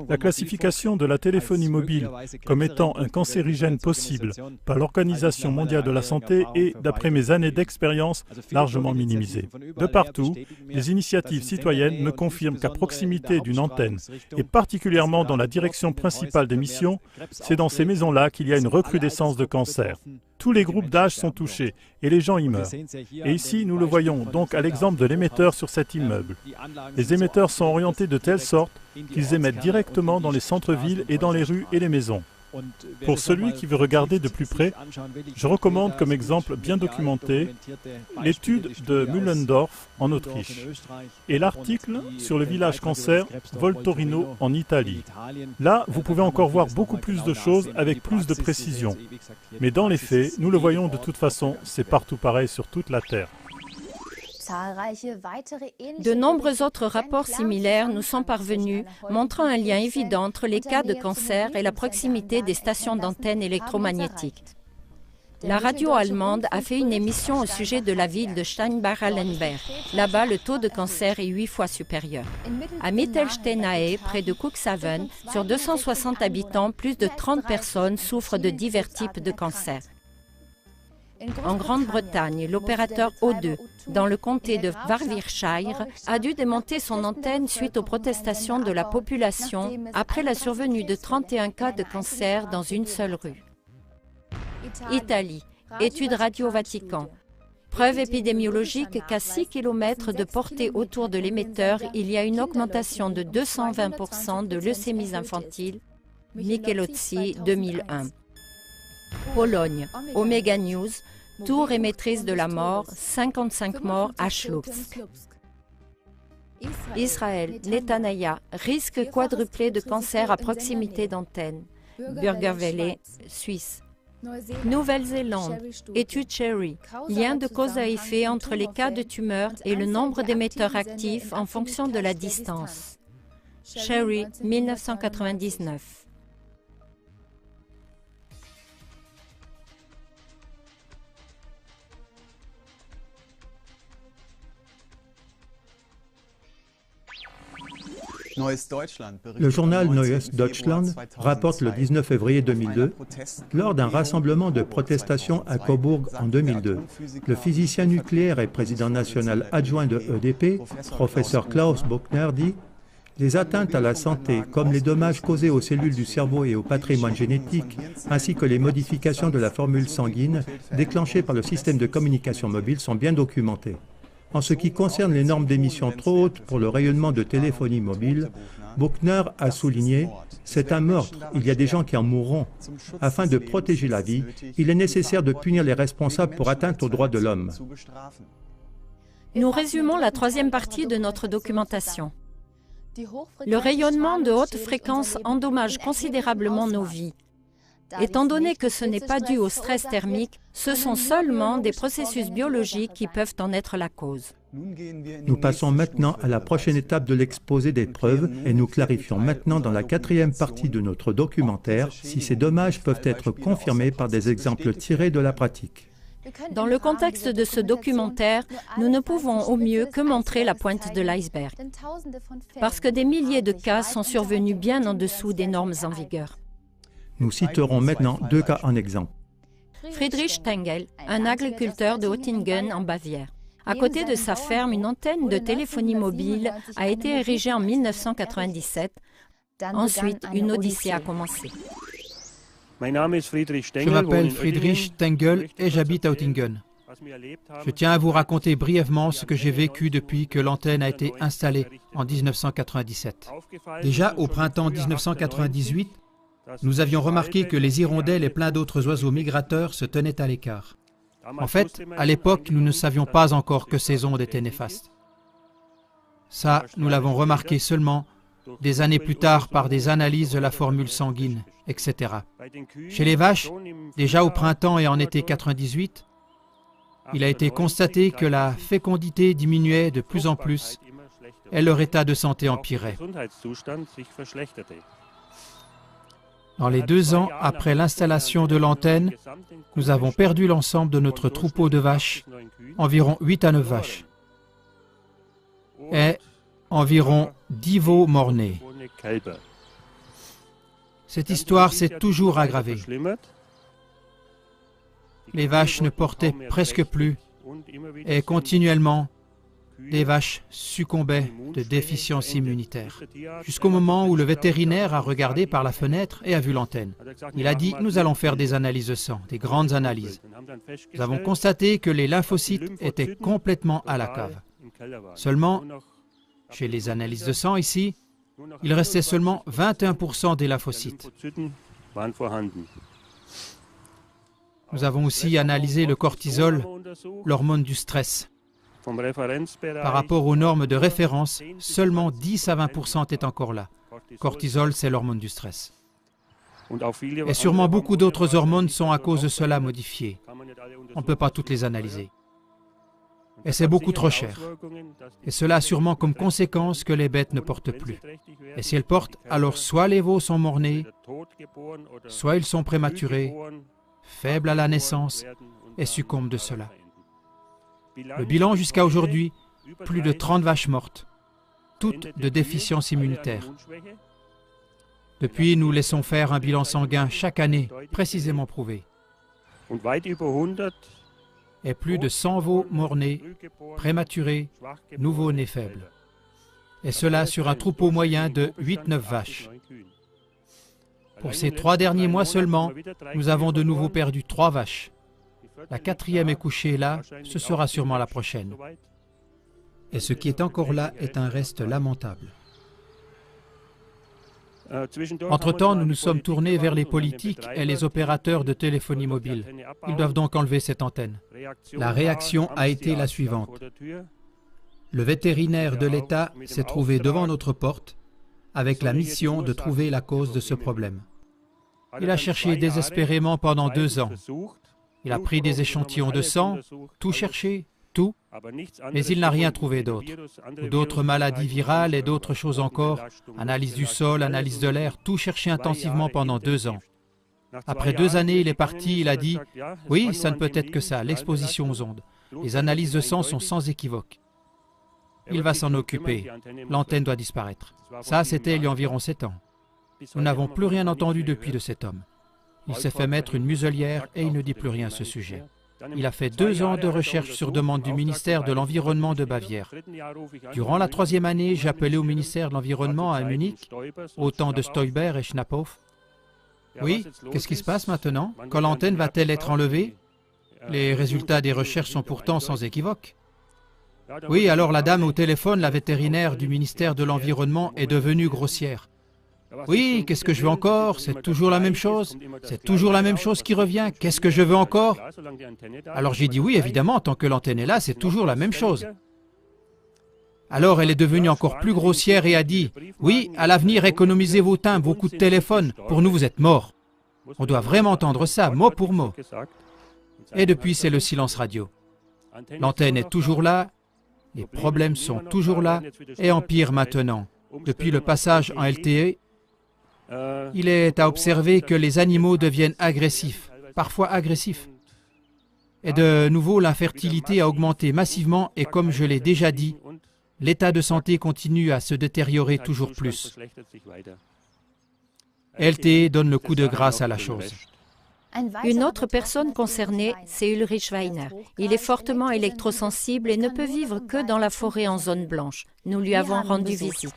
Speaker 1: la classification de la téléphonie mobile comme étant un cancérigène possible par l'Organisation mondiale de la santé est, d'après mes années d'expérience, largement minimisée. De partout, les initiatives citoyennes me confirment qu'à proximité d'une antenne, et particulièrement dans la direction principale des missions, c'est dans ces maisons-là qu'il y a une recrudescence de cancer. Tous les groupes d'âge sont touchés et les gens y meurent. Et ici, nous le voyons donc à l'exemple de l'émetteur sur cet immeuble. Les émetteurs sont orientés de telle sorte qu'ils émettent directement dans les centres-villes et dans les rues et les maisons. Pour celui qui veut regarder de plus près, je recommande comme exemple bien documenté l'étude de Müllendorf en Autriche et l'article sur le village cancer Voltorino en Italie. Là, vous pouvez encore voir beaucoup plus de choses avec plus de précision. Mais dans les faits, nous le voyons de toute façon, c'est partout pareil sur toute la Terre.
Speaker 3: De nombreux autres rapports similaires nous sont parvenus, montrant un lien évident entre les cas de cancer et la proximité des stations d'antennes électromagnétiques. La radio allemande a fait une émission au sujet de la ville de Steinbach-Allenberg. Là-bas, le taux de cancer est 8 fois supérieur. À Mittelsteinae, près de Cuxhaven, sur 260 habitants, plus de 30 personnes souffrent de divers types de cancers. En Grande-Bretagne, l'opérateur O2, dans le comté de Warwickshire, a dû démonter son antenne suite aux protestations de la population après la survenue de 31 cas de cancer dans une seule rue. Italie, étude Radio Vatican. Preuve épidémiologique qu'à 6 km de portée autour de l'émetteur, il y a une augmentation de 220% de leucémies infantiles. Michelozzi, 2001. Pologne, Omega News, tour émettrice de la mort, 55 morts à Chlousk. Israël, Netanyahu, risque quadruplé de cancer à proximité d'antenne. Burgerwelle, Suisse. Nouvelle-Zélande, étude Cherry, lien de cause à effet entre les cas de tumeur et le nombre d'émetteurs actifs en fonction de la distance. Cherry, 1999.
Speaker 2: Le journal Neues Deutschland rapporte le 19 février 2002, lors d'un rassemblement de protestation à Cobourg en 2002, le physicien nucléaire et président national adjoint de EDP, professeur Klaus Buchner, dit « Les atteintes à la santé, comme les dommages causés aux cellules du cerveau et au patrimoine génétique, ainsi que les modifications de la formule sanguine déclenchées par le système de communication mobile sont bien documentées. En ce qui concerne les normes d'émission trop hautes pour le rayonnement de téléphonie mobile, Buchner a souligné « C'est un meurtre, il y a des gens qui en mourront. Afin de protéger la vie, il est nécessaire de punir les responsables pour atteinte aux droits de l'homme. »
Speaker 3: Nous résumons la troisième partie de notre documentation. Le rayonnement de haute fréquence endommage considérablement nos vies. Étant donné que ce n'est pas dû au stress thermique, ce sont seulement des processus biologiques qui peuvent en être la cause.
Speaker 2: Nous passons maintenant à la prochaine étape de l'exposé des preuves et nous clarifions maintenant dans la quatrième partie de notre documentaire si ces dommages peuvent être confirmés par des exemples tirés de la pratique.
Speaker 3: Dans le contexte de ce documentaire, nous ne pouvons au mieux que montrer la pointe de l'iceberg, parce que des milliers de cas sont survenus bien en dessous des normes en vigueur.
Speaker 2: Nous citerons maintenant deux cas en exemple.
Speaker 3: Friedrich Stengel, un agriculteur de Oettingen en Bavière. À côté de sa ferme, une antenne de téléphonie mobile a été érigée en 1997. Ensuite, une odyssée a commencé.
Speaker 4: Je m'appelle Friedrich Stengel et j'habite à Oettingen. Je tiens à vous raconter brièvement ce que j'ai vécu depuis que l'antenne a été installée en 1997. Déjà au printemps 1998, nous avions remarqué que les hirondelles et plein d'autres oiseaux migrateurs se tenaient à l'écart. En fait, à l'époque, nous ne savions pas encore que ces ondes étaient néfastes. Ça, nous l'avons remarqué seulement des années plus tard par des analyses de la formule sanguine, etc. Chez les vaches, déjà au printemps et en été 98, il a été constaté que la fécondité diminuait de plus en plus et leur état de santé empirait. Dans les 2 ans après l'installation de l'antenne, nous avons perdu l'ensemble de notre troupeau de vaches, environ 8 à 9 vaches. Et environ 10 veaux morts-nés. Cette histoire s'est toujours aggravée. Les vaches ne portaient presque plus et continuellement, les vaches succombaient de déficience immunitaire. Jusqu'au moment où le vétérinaire a regardé par la fenêtre et a vu l'antenne. Il a dit « Nous allons faire des analyses de sang, des grandes analyses. » Nous avons constaté que les lymphocytes étaient complètement à la cave. Seulement, chez les analyses de sang ici, il restait seulement 21% des lymphocytes. Nous avons aussi analysé le cortisol, l'hormone du stress. Par rapport aux normes de référence, seulement 10 à 20% est encore là. Cortisol, c'est l'hormone du stress. Et sûrement beaucoup d'autres hormones sont à cause de cela modifiées. On ne peut pas toutes les analyser. Et c'est beaucoup trop cher. Et cela a sûrement comme conséquence que les bêtes ne portent plus. Et si elles portent, alors soit les veaux sont morts-nés, soit ils sont prématurés, faibles à la naissance, et succombent de cela. Le bilan jusqu'à aujourd'hui, plus de 30 vaches mortes, toutes de déficience immunitaire. Depuis, nous laissons faire un bilan sanguin chaque année, précisément prouvé. Et plus de 100 veaux morts-nés, prématurés, nouveaux-nés faibles. Et cela sur un troupeau moyen de 8-9 vaches. Pour ces 3 derniers mois seulement, nous avons de nouveau perdu 3 vaches. La 4e est couchée là, ce sera sûrement la prochaine. Et ce qui est encore là est un reste lamentable. Entre-temps, nous nous sommes tournés vers les politiques et les opérateurs de téléphonie mobile. Ils doivent donc enlever cette antenne. La réaction a été la suivante. Le vétérinaire de l'État s'est trouvé devant notre porte avec la mission de trouver la cause de ce problème. Il a cherché désespérément pendant 2 ans. Il a pris des échantillons de sang, tout cherché, tout, mais il n'a rien trouvé d'autre. D'autres maladies virales et d'autres choses encore, analyse du sol, analyse de l'air, tout cherché intensivement pendant 2 ans. Après 2 années, il est parti, il a dit « Oui, ça ne peut être que ça, l'exposition aux ondes. Les analyses de sang sont sans équivoque. Il va s'en occuper, l'antenne doit disparaître. » Ça, c'était il y a environ 7 ans. Nous n'avons plus rien entendu depuis de cet homme. Il s'est fait mettre une muselière et il ne dit plus rien à ce sujet. Il a fait 2 ans de recherche sur demande du ministère de l'Environnement de Bavière. Durant la 3e année, j'ai appelé au ministère de l'Environnement à Munich, au temps de Stoiber et Schnapphoff. Oui, qu'est-ce qui se passe maintenant? Quand l'antenne va-t-elle être enlevée? Les résultats des recherches sont pourtant sans équivoque. Oui, alors la dame au téléphone, la vétérinaire du ministère de l'Environnement, est devenue grossière. Oui, qu'est-ce que je veux encore? C'est toujours la même chose. C'est toujours la même chose qui revient. Qu'est-ce que je veux encore? Alors j'ai dit oui, évidemment, tant que l'antenne est là, c'est toujours la même chose. Alors elle est devenue encore plus grossière et a dit « Oui, à l'avenir, économisez vos timbres, vos coups de téléphone. Pour nous, vous êtes morts. » On doit vraiment entendre ça, mot pour mot. Et depuis, c'est le silence radio. L'antenne est toujours là, les problèmes sont toujours là et empirent maintenant. Depuis le passage en LTE, il est à observer que les animaux deviennent agressifs, parfois agressifs. Et de nouveau, l'infertilité a augmenté massivement et comme je l'ai déjà dit, l'état de santé continue à se détériorer toujours plus. LTE donne le coup de grâce à la chose.
Speaker 3: Une autre personne concernée, c'est Ulrich Weiner. Il est fortement électrosensible et ne peut vivre que dans la forêt en zone blanche. Nous lui avons rendu visite.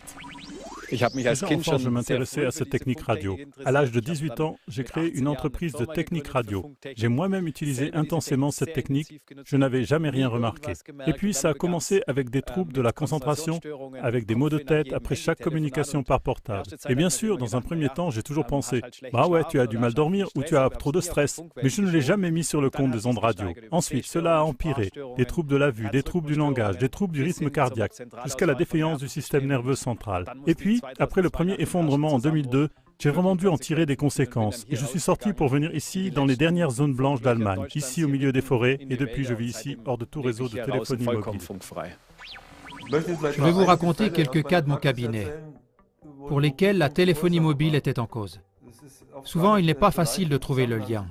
Speaker 1: Enfant, je m'intéressais à cette technique radio. À l'âge de 18 ans, j'ai créé une entreprise de technique radio. J'ai moi-même utilisé intensément cette technique, je n'avais jamais rien remarqué. Et puis ça a commencé avec des troubles de la concentration, avec des maux de tête après chaque communication par portable. Et bien sûr, dans un premier temps, j'ai toujours pensé « Bah ouais, tu as du mal dormir ou tu as trop de stress ». Mais je ne l'ai jamais mis sur le compte des ondes radio. Ensuite, cela a empiré. Des troubles de la vue, des troubles du langage, des troubles du rythme cardiaque, jusqu'à la défaillance du système nerveux central. Et puis, après le premier effondrement en 2002, j'ai vraiment dû en tirer des conséquences. Et je suis sorti pour venir ici, dans les dernières zones blanches d'Allemagne, ici au milieu des forêts, et depuis je vis ici, hors de tout réseau de téléphonie mobile.
Speaker 4: Je vais vous raconter quelques cas de mon cabinet, pour lesquels la téléphonie mobile était en cause. Souvent, il n'est pas facile de trouver le lien.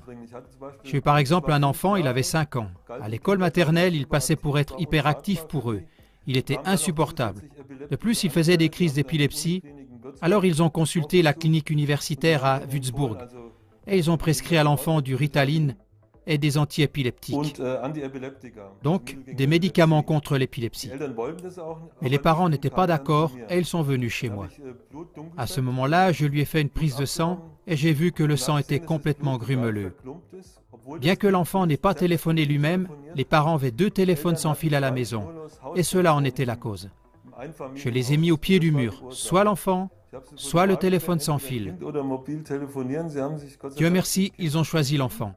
Speaker 4: J'ai eu par exemple un enfant, il avait 5 ans. À l'école maternelle, il passait pour être hyperactif pour eux. Il était insupportable. De plus, il faisait des crises d'épilepsie. Alors ils ont consulté la clinique universitaire à Würzburg et ils ont prescrit à l'enfant du Ritalin et des antiépileptiques, donc des médicaments contre l'épilepsie. Mais les parents n'étaient pas d'accord et ils sont venus chez moi. À ce moment-là, je lui ai fait une prise de sang et j'ai vu que le sang était complètement grumeleux. Bien que l'enfant n'ait pas téléphoné lui-même, les parents avaient 2 téléphones sans fil à la maison et cela en était la cause. Je les ai mis au pied du mur, soit l'enfant, soit le téléphone sans fil. Dieu merci, ils ont choisi l'enfant.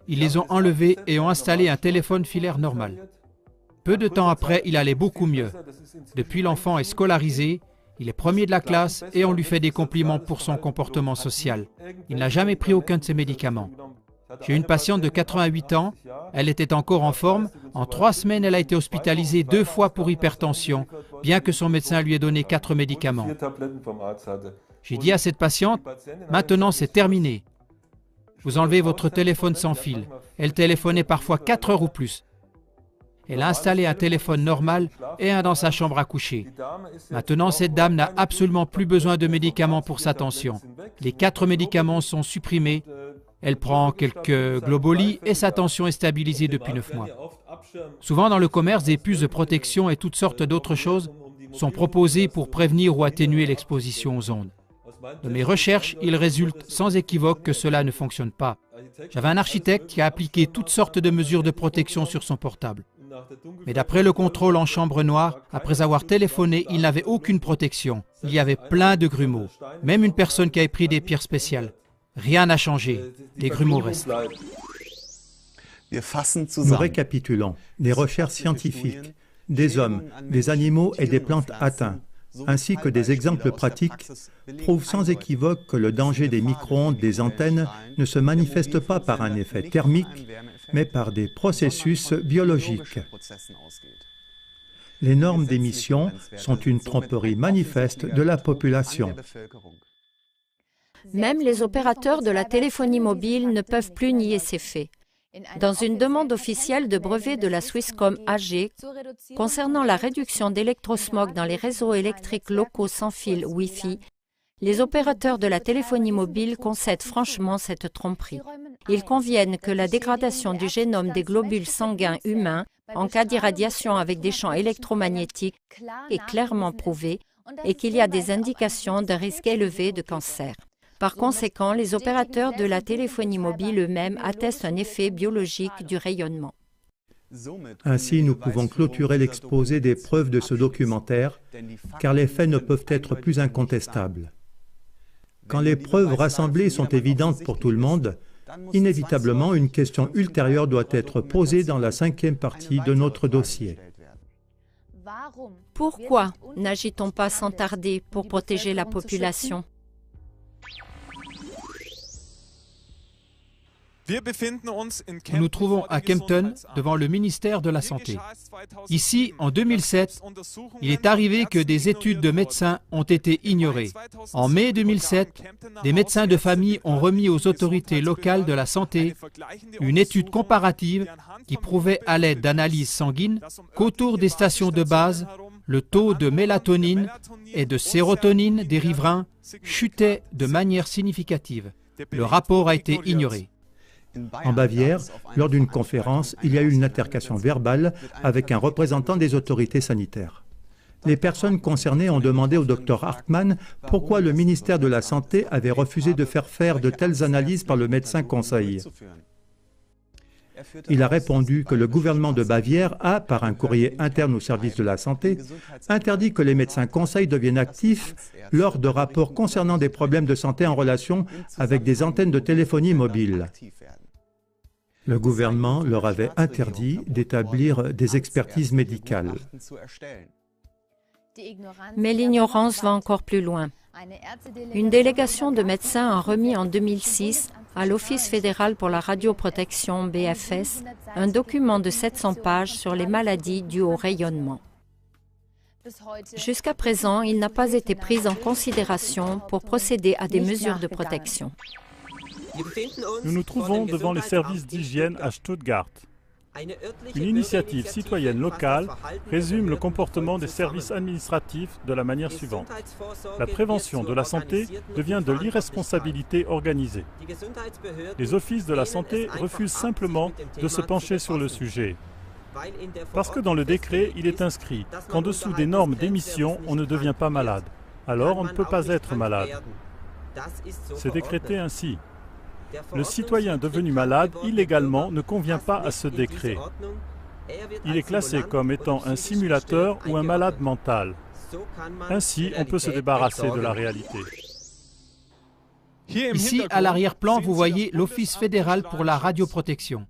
Speaker 4: Ils les ont enlevés et ont installé un téléphone filaire normal. Peu de temps après, il allait beaucoup mieux. Depuis, l'enfant est scolarisé, il est premier de la classe et on lui fait des compliments pour son comportement social. Il n'a jamais pris aucun de ses médicaments. J'ai une patiente de 88 ans, elle était encore en forme. En 3 semaines, elle a été hospitalisée 2 fois pour hypertension, bien que son médecin lui ait donné 4 médicaments. J'ai dit à cette patiente, maintenant c'est terminé. Vous enlevez votre téléphone sans fil. Elle téléphonait parfois 4 heures ou plus. Elle a installé un téléphone normal et un dans sa chambre à coucher. Maintenant, cette dame n'a absolument plus besoin de médicaments pour sa tension. Les 4 médicaments sont supprimés. Elle prend quelques Globuli et sa tension est stabilisée depuis 9 mois. Souvent dans le commerce, des puces de protection et toutes sortes d'autres choses sont proposées pour prévenir ou atténuer l'exposition aux ondes. De mes recherches, il résulte sans équivoque que cela ne fonctionne pas. J'avais un architecte qui a appliqué toutes sortes de mesures de protection sur son portable. Mais d'après le contrôle en chambre noire, après avoir téléphoné, il n'avait aucune protection. Il y avait plein de grumeaux, même une personne qui avait pris des pierres spéciales. Rien n'a changé, les grumeaux restent.
Speaker 2: Nous récapitulons les recherches scientifiques, des hommes, des animaux et des plantes atteints, ainsi que des exemples pratiques, prouvent sans équivoque que le danger des micro-ondes des antennes ne se manifeste pas par un effet thermique, mais par des processus biologiques. Les normes d'émission sont une tromperie manifeste de la population.
Speaker 3: Même les opérateurs de la téléphonie mobile ne peuvent plus nier ces faits. Dans une demande officielle de brevet de la Swisscom AG concernant la réduction d'électrosmog dans les réseaux électriques locaux sans fil Wi-Fi, les opérateurs de la téléphonie mobile concèdent franchement cette tromperie. Ils conviennent que la dégradation du génome des globules sanguins humains en cas d'irradiation avec des champs électromagnétiques est clairement prouvée et qu'il y a des indications d'un risque élevé de cancer. Par conséquent, les opérateurs de la téléphonie mobile eux-mêmes attestent un effet biologique du rayonnement.
Speaker 2: Ainsi, nous pouvons clôturer l'exposé des preuves de ce documentaire, car les faits ne peuvent être plus incontestables. Quand les preuves rassemblées sont évidentes pour tout le monde, inévitablement, une question ultérieure doit être posée dans la 5e partie de notre dossier.
Speaker 3: Pourquoi n'agit-on pas sans tarder pour protéger la population ?
Speaker 4: Nous nous trouvons à Kempten, devant le ministère de la Santé. Ici, en 2007, il est arrivé que des études de médecins ont été ignorées. En mai 2007, des médecins de famille ont remis aux autorités locales de la santé une étude comparative qui prouvait à l'aide d'analyses sanguines qu'autour des stations de base, le taux de mélatonine et de sérotonine des riverains chutait de manière significative. Le rapport a été ignoré.
Speaker 2: En Bavière, lors d'une conférence, il y a eu une altercation verbale avec un représentant des autorités sanitaires. Les personnes concernées ont demandé au Dr Hartmann pourquoi le ministère de la Santé avait refusé de faire de telles analyses par le médecin conseil. Il a répondu que le gouvernement de Bavière a, par un courrier interne au service de la santé, interdit que les médecins conseils deviennent actifs lors de rapports concernant des problèmes de santé en relation avec des antennes de téléphonie mobile. Le gouvernement leur avait interdit d'établir des expertises médicales.
Speaker 3: Mais l'ignorance va encore plus loin. Une délégation de médecins a remis en 2006 à l'Office fédéral pour la radioprotection BFS un document de 700 pages sur les maladies dues au rayonnement. Jusqu'à présent, il n'a pas été pris en considération pour procéder à des mesures de protection.
Speaker 1: Nous nous trouvons devant les services d'hygiène à Stuttgart. Une initiative citoyenne locale résume le comportement des services administratifs de la manière suivante. La prévention de la santé devient de l'irresponsabilité organisée. Les offices de la santé refusent simplement de se pencher sur le sujet. Parce que dans le décret, il est inscrit qu'en dessous des normes d'émission, on ne devient pas malade. Alors on ne peut pas être malade. C'est décrété ainsi. Le citoyen devenu malade illégalement ne convient pas à ce décret. Il est classé comme étant un simulateur ou un malade mental. Ainsi, on peut se débarrasser de la réalité.
Speaker 4: Ici, à l'arrière-plan, vous voyez l'Office fédéral pour la radioprotection.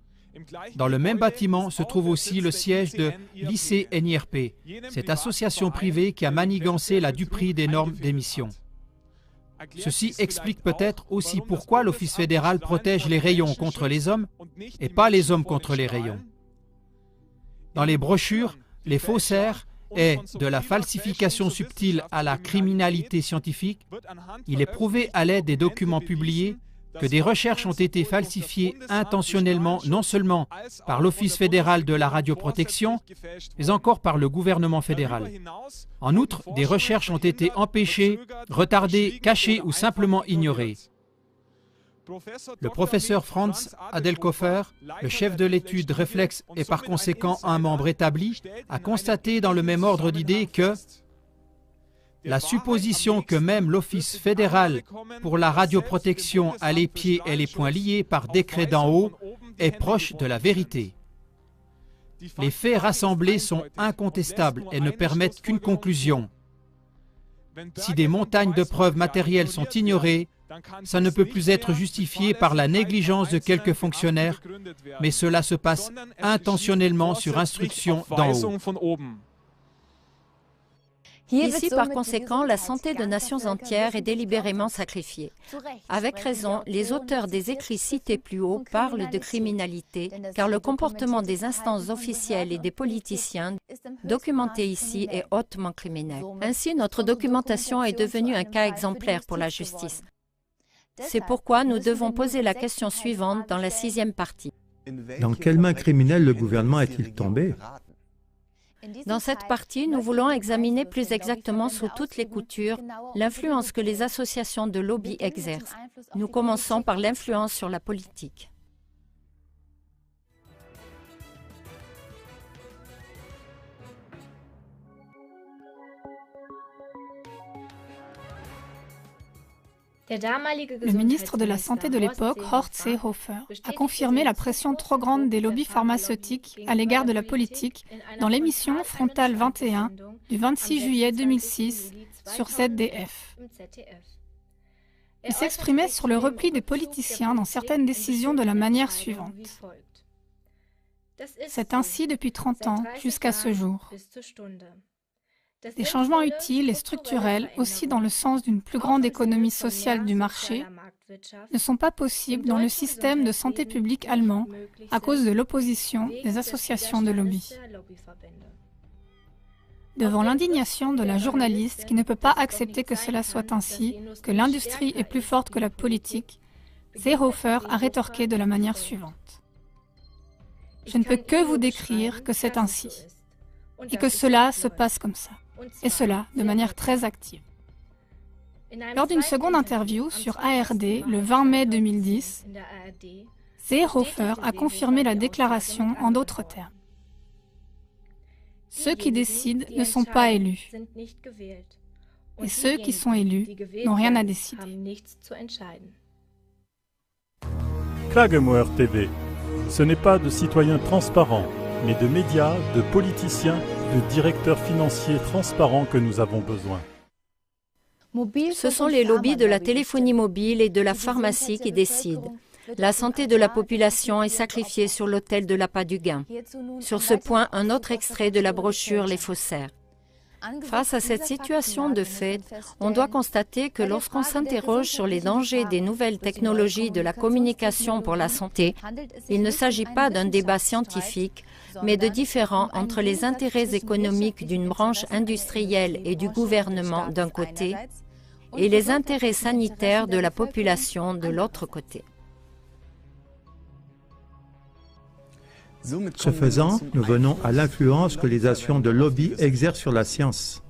Speaker 4: Dans le même bâtiment se trouve aussi le siège de l'ICNIRP, cette association privée qui a manigancé la duperie des normes d'émission. Ceci explique peut-être aussi pourquoi l'Office fédéral protège les rayons contre les hommes et pas les hommes contre les rayons. Dans les brochures, les faussaires et de la falsification subtile à la criminalité scientifique, il est prouvé à l'aide des documents publiés que des recherches ont été falsifiées intentionnellement non seulement par l'Office fédéral de la radioprotection, mais encore par le gouvernement fédéral. En outre, des recherches ont été empêchées, retardées, cachées ou simplement ignorées. Le professeur Franz Adelkofer, le chef de l'étude Réflexe et par conséquent un membre établi, a constaté dans le même ordre d'idées que la supposition que même l'Office fédéral pour la radioprotection a les pieds et les poings liés par décret d'en haut est proche de la vérité. Les faits rassemblés sont incontestables et ne permettent qu'une conclusion. Si des montagnes de preuves matérielles sont ignorées, ça ne peut plus être justifié par la négligence de quelques fonctionnaires, mais cela se passe intentionnellement sur instruction d'en haut.
Speaker 3: Ici, par conséquent, la santé de nations entières est délibérément sacrifiée. Avec raison, les auteurs des écrits cités plus haut parlent de criminalité, car le comportement des instances officielles et des politiciens, documenté ici, est hautement criminel. Ainsi, notre documentation est devenue un cas exemplaire pour la justice. C'est pourquoi nous devons poser la question suivante dans la 6e partie.
Speaker 2: Dans quelles mains criminelles le gouvernement est-il tombé?
Speaker 3: Dans cette partie, nous voulons examiner plus exactement sous toutes les coutures l'influence que les associations de lobby exercent. Nous commençons par l'influence sur la politique.
Speaker 7: Le ministre de la Santé de l'époque, Horst Seehofer, a confirmé la pression trop grande des lobbies pharmaceutiques à l'égard de la politique dans l'émission Frontal 21 du 26 juillet 2006 sur ZDF. Il s'exprimait sur le repli des politiciens dans certaines décisions de la manière suivante. C'est ainsi depuis 30 ans jusqu'à ce jour. Des changements utiles et structurels, aussi dans le sens d'une plus grande économie sociale du marché, ne sont pas possibles dans le système de santé publique allemand à cause de l'opposition des associations de lobby. Devant l'indignation de la journaliste qui ne peut pas accepter que cela soit ainsi, que l'industrie est plus forte que la politique, Seehofer a rétorqué de la manière suivante. Je ne peux que vous décrire que c'est ainsi, et que cela se passe comme ça. Et cela de manière très active. Lors d'une seconde interview sur ARD le 20 mai 2010, Seehofer a confirmé la déclaration en d'autres termes. Ceux qui décident ne sont pas élus, et ceux qui sont élus n'ont rien à décider.
Speaker 1: Klagemauer TV, ce n'est pas de citoyens transparents, mais de médias, de politiciens, de directeurs financiers transparents que nous avons besoin.
Speaker 3: Ce sont les lobbies de la téléphonie mobile et de la pharmacie qui décident. La santé de la population est sacrifiée sur l'autel de l'appât du gain. Sur ce point, un autre extrait de la brochure Les faussaires. Face à cette situation de fait, on doit constater que lorsqu'on s'interroge sur les dangers des nouvelles technologies de la communication pour la santé, il ne s'agit pas d'un débat scientifique, mais de différends entre les intérêts économiques d'une branche industrielle et du gouvernement d'un côté, et les intérêts sanitaires de la population de l'autre côté.
Speaker 2: Ce faisant, nous venons à l'influence que les actions de lobby exercent sur la science.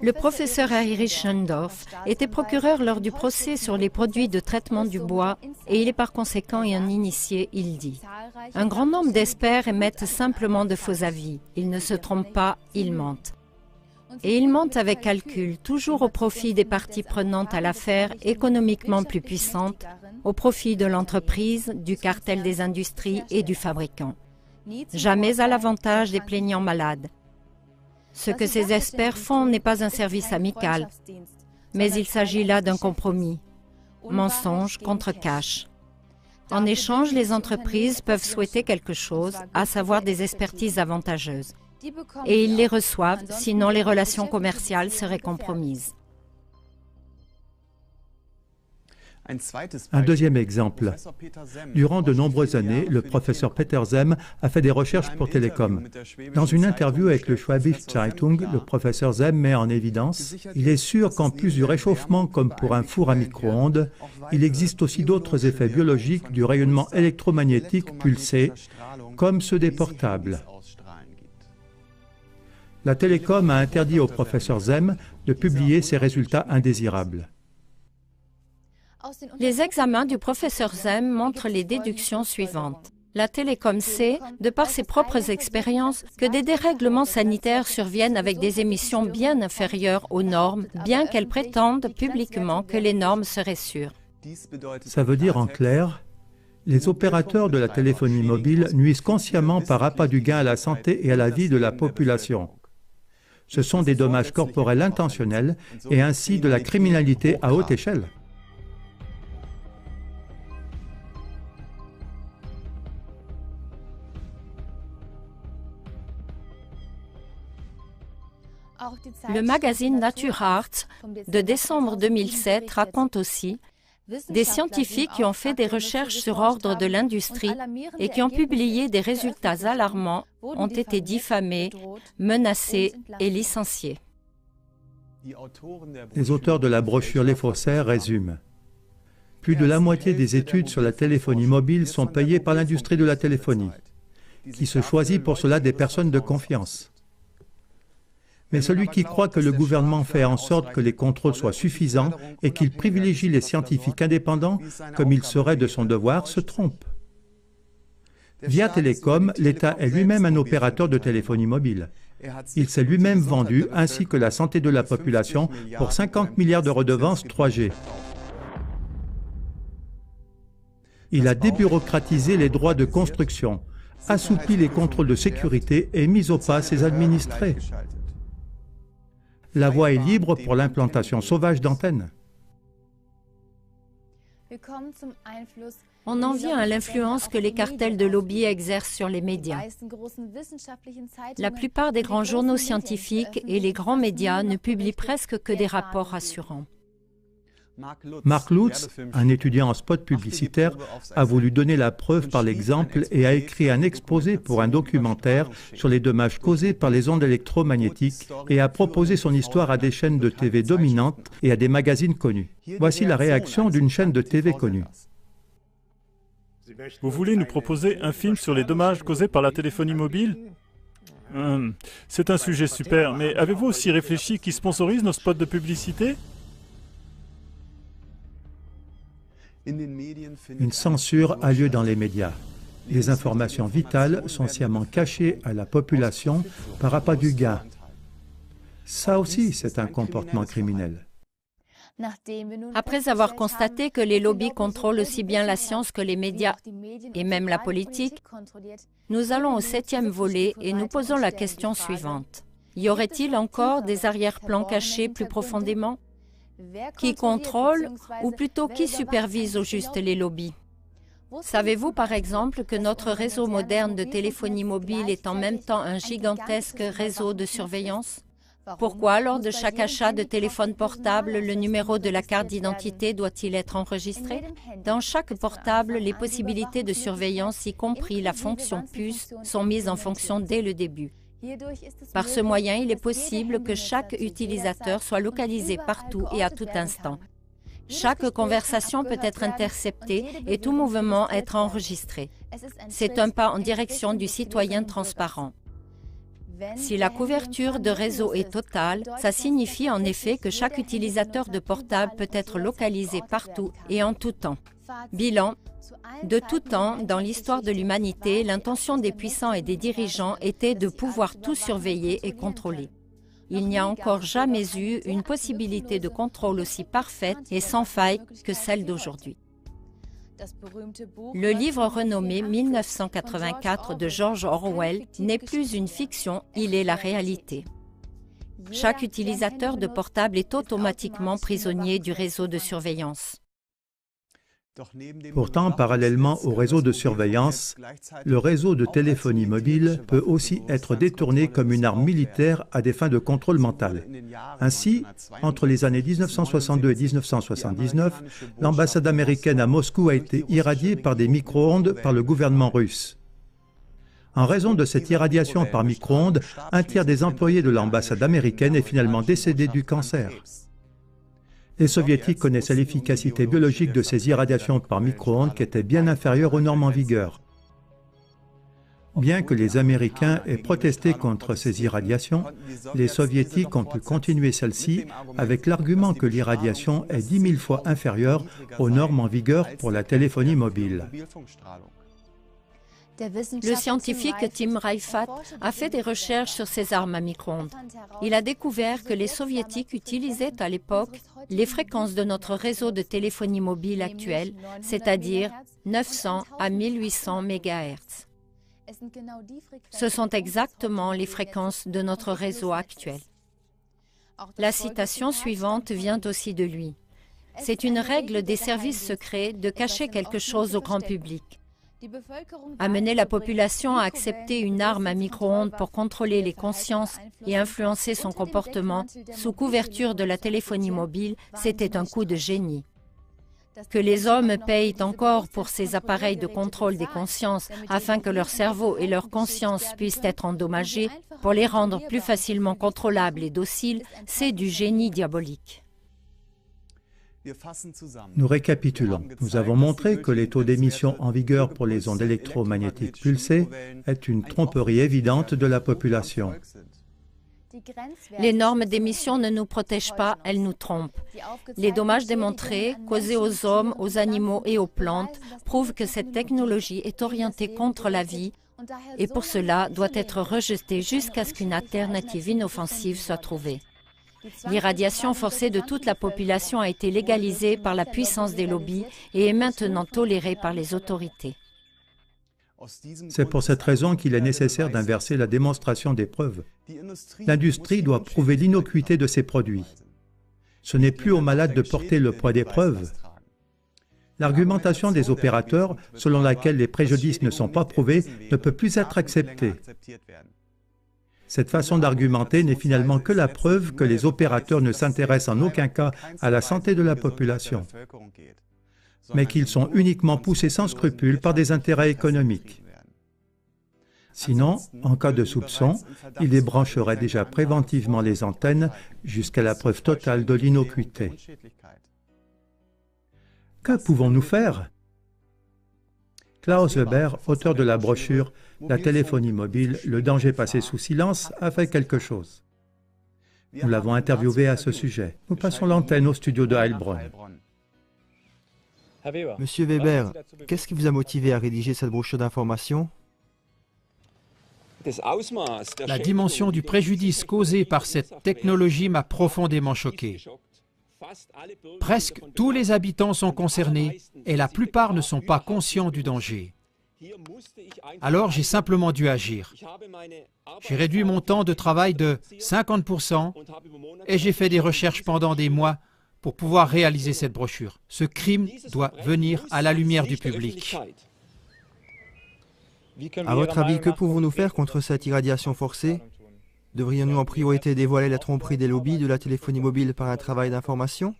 Speaker 3: Le professeur Heinrich Schendorf était procureur lors du procès sur les produits de traitement du bois et il est par conséquent un initié, il dit. Un grand nombre d'experts émettent simplement de faux avis. Ils ne se trompent pas, ils mentent. Et ils mentent avec calcul, toujours au profit des parties prenantes à l'affaire économiquement plus puissantes, au profit de l'entreprise, du cartel des industries et du fabricant. Jamais à l'avantage des plaignants malades. Ce que ces experts font n'est pas un service amical, mais il s'agit là d'un compromis. Mensonge contre cash. En échange, les entreprises peuvent souhaiter quelque chose, à savoir des expertises avantageuses. Et ils les reçoivent, sinon les relations commerciales seraient compromises.
Speaker 2: Un deuxième exemple. Durant de nombreuses années, le professeur Peter Zem a fait des recherches pour Télécom. Dans une interview avec le Schwäbische Zeitung, le professeur Zem met en évidence « Il est sûr qu'en plus du réchauffement comme pour un four à micro-ondes, il existe aussi d'autres effets biologiques du rayonnement électromagnétique pulsé, comme ceux des portables. » La Télécom a interdit au professeur Zem de publier ces résultats indésirables.
Speaker 3: Les examens du professeur Zem montrent les déductions suivantes. La Télécom sait, de par ses propres expériences, que des dérèglements sanitaires surviennent avec des émissions bien inférieures aux normes, bien qu'elle prétende publiquement que les normes seraient sûres.
Speaker 2: Ça veut dire en clair, les opérateurs de la téléphonie mobile nuisent consciemment par appât du gain à la santé et à la vie de la population. Ce sont des dommages corporels intentionnels et ainsi de la criminalité à haute échelle.
Speaker 3: Le magazine Nature Arts de décembre 2007 raconte aussi des scientifiques qui ont fait des recherches sur ordre de l'industrie et qui ont publié des résultats alarmants ont été diffamés, menacés et licenciés.
Speaker 2: Les auteurs de la brochure Les Faussaires résument. Plus de la moitié des études sur la téléphonie mobile sont payées par l'industrie de la téléphonie, qui se choisit pour cela des personnes de confiance. Mais celui qui croit que le gouvernement fait en sorte que les contrôles soient suffisants et qu'il privilégie les scientifiques indépendants comme il serait de son devoir se trompe. Via Télécom, l'État est lui-même un opérateur de téléphonie mobile. Il s'est lui-même vendu, ainsi que la santé de la population, pour 50 milliards de redevances 3G. Il a débureaucratisé les droits de construction, assoupli les contrôles de sécurité et mis au pas ses administrés. La voie est libre pour l'implantation sauvage d'antennes.
Speaker 3: On en vient à l'influence que les cartels de lobby exercent sur les médias. La plupart des grands journaux scientifiques et les grands médias ne publient presque que des rapports rassurants.
Speaker 2: Mark Lutz, un étudiant en spot publicitaire, a voulu donner la preuve par l'exemple et a écrit un exposé pour un documentaire sur les dommages causés par les ondes électromagnétiques et a proposé son histoire à des chaînes de TV dominantes et à des magazines connus. Voici la réaction d'une chaîne de TV connue.
Speaker 1: Vous voulez nous proposer un film sur les dommages causés par la téléphonie mobile? C'est un sujet super, mais avez-vous aussi réfléchi qui sponsorise nos spots de publicité?
Speaker 2: Une censure a lieu dans les médias. Les informations vitales sont sciemment cachées à la population par appât du gain. Ça aussi, c'est un comportement criminel.
Speaker 3: Après avoir constaté que les lobbies contrôlent aussi bien la science que les médias et même la politique, nous allons au 7e volet et nous posons la question suivante. Y aurait-il encore des arrière-plans cachés plus profondément? Qui contrôle ou plutôt qui supervise au juste les lobbies? Savez-vous par exemple que notre réseau moderne de téléphonie mobile est en même temps un gigantesque réseau de surveillance? Pourquoi lors de chaque achat de téléphone portable, le numéro de la carte d'identité doit-il être enregistré? Dans chaque portable, les possibilités de surveillance, y compris la fonction puce, sont mises en fonction dès le début. Par ce moyen, il est possible que chaque utilisateur soit localisé partout et à tout instant. Chaque conversation peut être interceptée et tout mouvement être enregistré. C'est un pas en direction du citoyen transparent. Si la couverture de réseau est totale, ça signifie en effet que chaque utilisateur de portable peut être localisé partout et en tout temps. Bilan. De tout temps, dans l'histoire de l'humanité, l'intention des puissants et des dirigeants était de pouvoir tout surveiller et contrôler. Il n'y a encore jamais eu une possibilité de contrôle aussi parfaite et sans faille que celle d'aujourd'hui. Le livre renommé 1984 de George Orwell n'est plus une fiction, il est la réalité. Chaque utilisateur de portable est automatiquement prisonnier du réseau de surveillance.
Speaker 2: Pourtant, parallèlement au réseau de surveillance, le réseau de téléphonie mobile peut aussi être détourné comme une arme militaire à des fins de contrôle mental. Ainsi, entre les années 1962 et 1979, l'ambassade américaine à Moscou a été irradiée par des micro-ondes par le gouvernement russe. En raison de cette irradiation par micro-ondes, un tiers des employés de l'ambassade américaine est finalement décédé du cancer. Les Soviétiques connaissaient l'efficacité biologique de ces irradiations par micro-ondes qui étaient bien inférieures aux normes en vigueur. Bien que les Américains aient protesté contre ces irradiations, les Soviétiques ont pu continuer celles-ci avec l'argument que l'irradiation est 10 000 fois inférieure aux normes en vigueur pour la téléphonie mobile.
Speaker 3: Le scientifique Tim Reifat a fait des recherches sur ces armes à micro-ondes. Il a découvert que les Soviétiques utilisaient à l'époque les fréquences de notre réseau de téléphonie mobile actuel, c'est-à-dire 900 à 1800 MHz. Ce sont exactement les fréquences de notre réseau actuel. La citation suivante vient aussi de lui. C'est une règle des services secrets de cacher quelque chose au grand public. Amener la population à accepter une arme à micro-ondes pour contrôler les consciences et influencer son comportement sous couverture de la téléphonie mobile, c'était un coup de génie. Que les hommes payent encore pour ces appareils de contrôle des consciences afin que leur cerveau et leur conscience puissent être endommagés pour les rendre plus facilement contrôlables et dociles, c'est du génie diabolique.
Speaker 2: Nous récapitulons. Nous avons montré que les taux d'émission en vigueur pour les ondes électromagnétiques pulsées est une tromperie évidente de la population.
Speaker 3: Les normes d'émission ne nous protègent pas, elles nous trompent. Les dommages démontrés, causés aux hommes, aux animaux et aux plantes, prouvent que cette technologie est orientée contre la vie et pour cela doit être rejetée jusqu'à ce qu'une alternative inoffensive soit trouvée. L'irradiation forcée de toute la population a été légalisée par la puissance des lobbies et est maintenant tolérée par les autorités.
Speaker 2: C'est pour cette raison qu'il est nécessaire d'inverser la démonstration des preuves. L'industrie doit prouver l'innocuité de ses produits. Ce n'est plus aux malades de porter le poids des preuves. L'argumentation des opérateurs, selon laquelle les préjudices ne sont pas prouvés, ne peut plus être acceptée. Cette façon d'argumenter n'est finalement que la preuve que les opérateurs ne s'intéressent en aucun cas à la santé de la population, mais qu'ils sont uniquement poussés sans scrupule par des intérêts économiques. Sinon, en cas de soupçon, ils débrancheraient déjà préventivement les antennes jusqu'à la preuve totale de l'innocuité. Que pouvons-nous faire? Klaus Weber, auteur de la brochure « La téléphonie mobile, le danger passé sous silence » a fait quelque chose. Nous l'avons interviewé à ce sujet. Nous passons l'antenne au studio de Heilbronn.
Speaker 6: Monsieur Weber, qu'est-ce qui vous a motivé à rédiger cette brochure d'information?
Speaker 4: La dimension du préjudice causé par cette technologie m'a profondément choqué. Presque tous les habitants sont concernés et la plupart ne sont pas conscients du danger. Alors j'ai simplement dû agir. J'ai réduit mon temps de travail de 50% et j'ai fait des recherches pendant des mois pour pouvoir réaliser cette brochure. Ce crime doit venir à la lumière du public.
Speaker 6: À votre avis, que pouvons-nous faire contre cette irradiation forcée? Devrions-nous en priorité dévoiler la tromperie des lobbies de la téléphonie mobile par un travail d'information?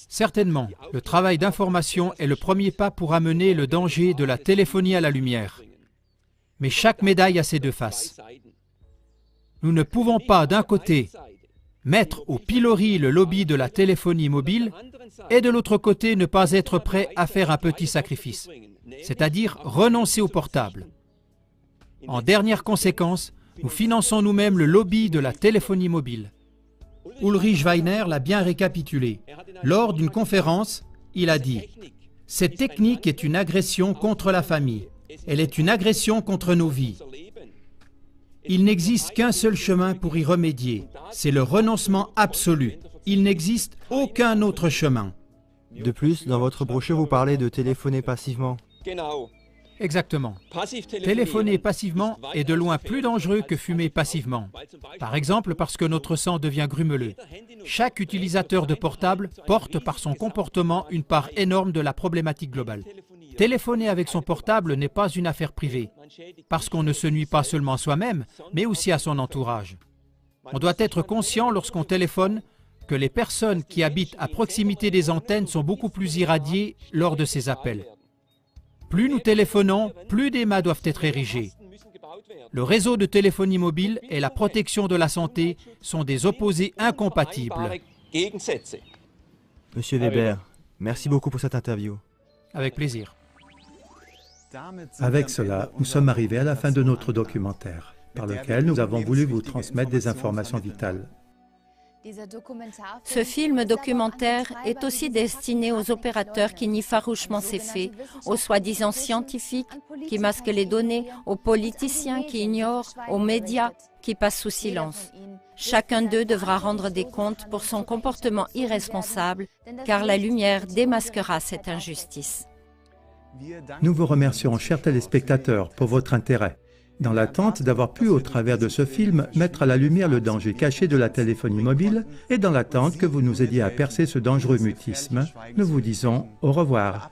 Speaker 4: Certainement, le travail d'information est le premier pas pour amener le danger de la téléphonie à la lumière. Mais chaque médaille a ses deux faces. Nous ne pouvons pas, d'un côté, mettre au pilori le lobby de la téléphonie mobile et de l'autre côté ne pas être prêt à faire un petit sacrifice, c'est-à-dire renoncer au portable. En dernière conséquence, nous finançons nous-mêmes le lobby de la téléphonie mobile. Ulrich Weiner l'a bien récapitulé. Lors d'une conférence, il a dit « Cette technique est une agression contre la famille. Elle est une agression contre nos vies. Il n'existe qu'un seul chemin pour y remédier. C'est le renoncement absolu. Il n'existe aucun autre chemin. »
Speaker 6: De plus, dans votre brochure, vous parlez de téléphoner passivement.
Speaker 4: Exactement. Téléphoner passivement est de loin plus dangereux que fumer passivement. Par exemple, parce que notre sang devient grumeleux. Chaque utilisateur de portable porte par son comportement une part énorme de la problématique globale. Téléphoner avec son portable n'est pas une affaire privée, parce qu'on ne se nuit pas seulement à soi-même, mais aussi à son entourage. On doit être conscient lorsqu'on téléphone que les personnes qui habitent à proximité des antennes sont beaucoup plus irradiées lors de ces appels. Plus nous téléphonons, plus des mâts doivent être érigés. Le réseau de téléphonie mobile et la protection de la santé sont des opposés incompatibles.
Speaker 6: Monsieur Weber, merci beaucoup pour cette interview.
Speaker 4: Avec plaisir.
Speaker 2: Avec cela, nous sommes arrivés à la fin de notre documentaire, par lequel nous avons voulu vous transmettre des informations vitales.
Speaker 3: Ce film documentaire est aussi destiné aux opérateurs qui nient farouchement ces faits, aux soi-disant scientifiques qui masquent les données, aux politiciens qui ignorent, aux médias qui passent sous silence. Chacun d'eux devra rendre des comptes pour son comportement irresponsable, car la lumière démasquera cette injustice.
Speaker 2: Nous vous remercions, chers téléspectateurs, pour votre intérêt. Dans l'attente d'avoir pu, au travers de ce film, mettre à la lumière le danger caché de la téléphonie mobile et dans l'attente que vous nous aidiez à percer ce dangereux mutisme, nous vous disons au revoir.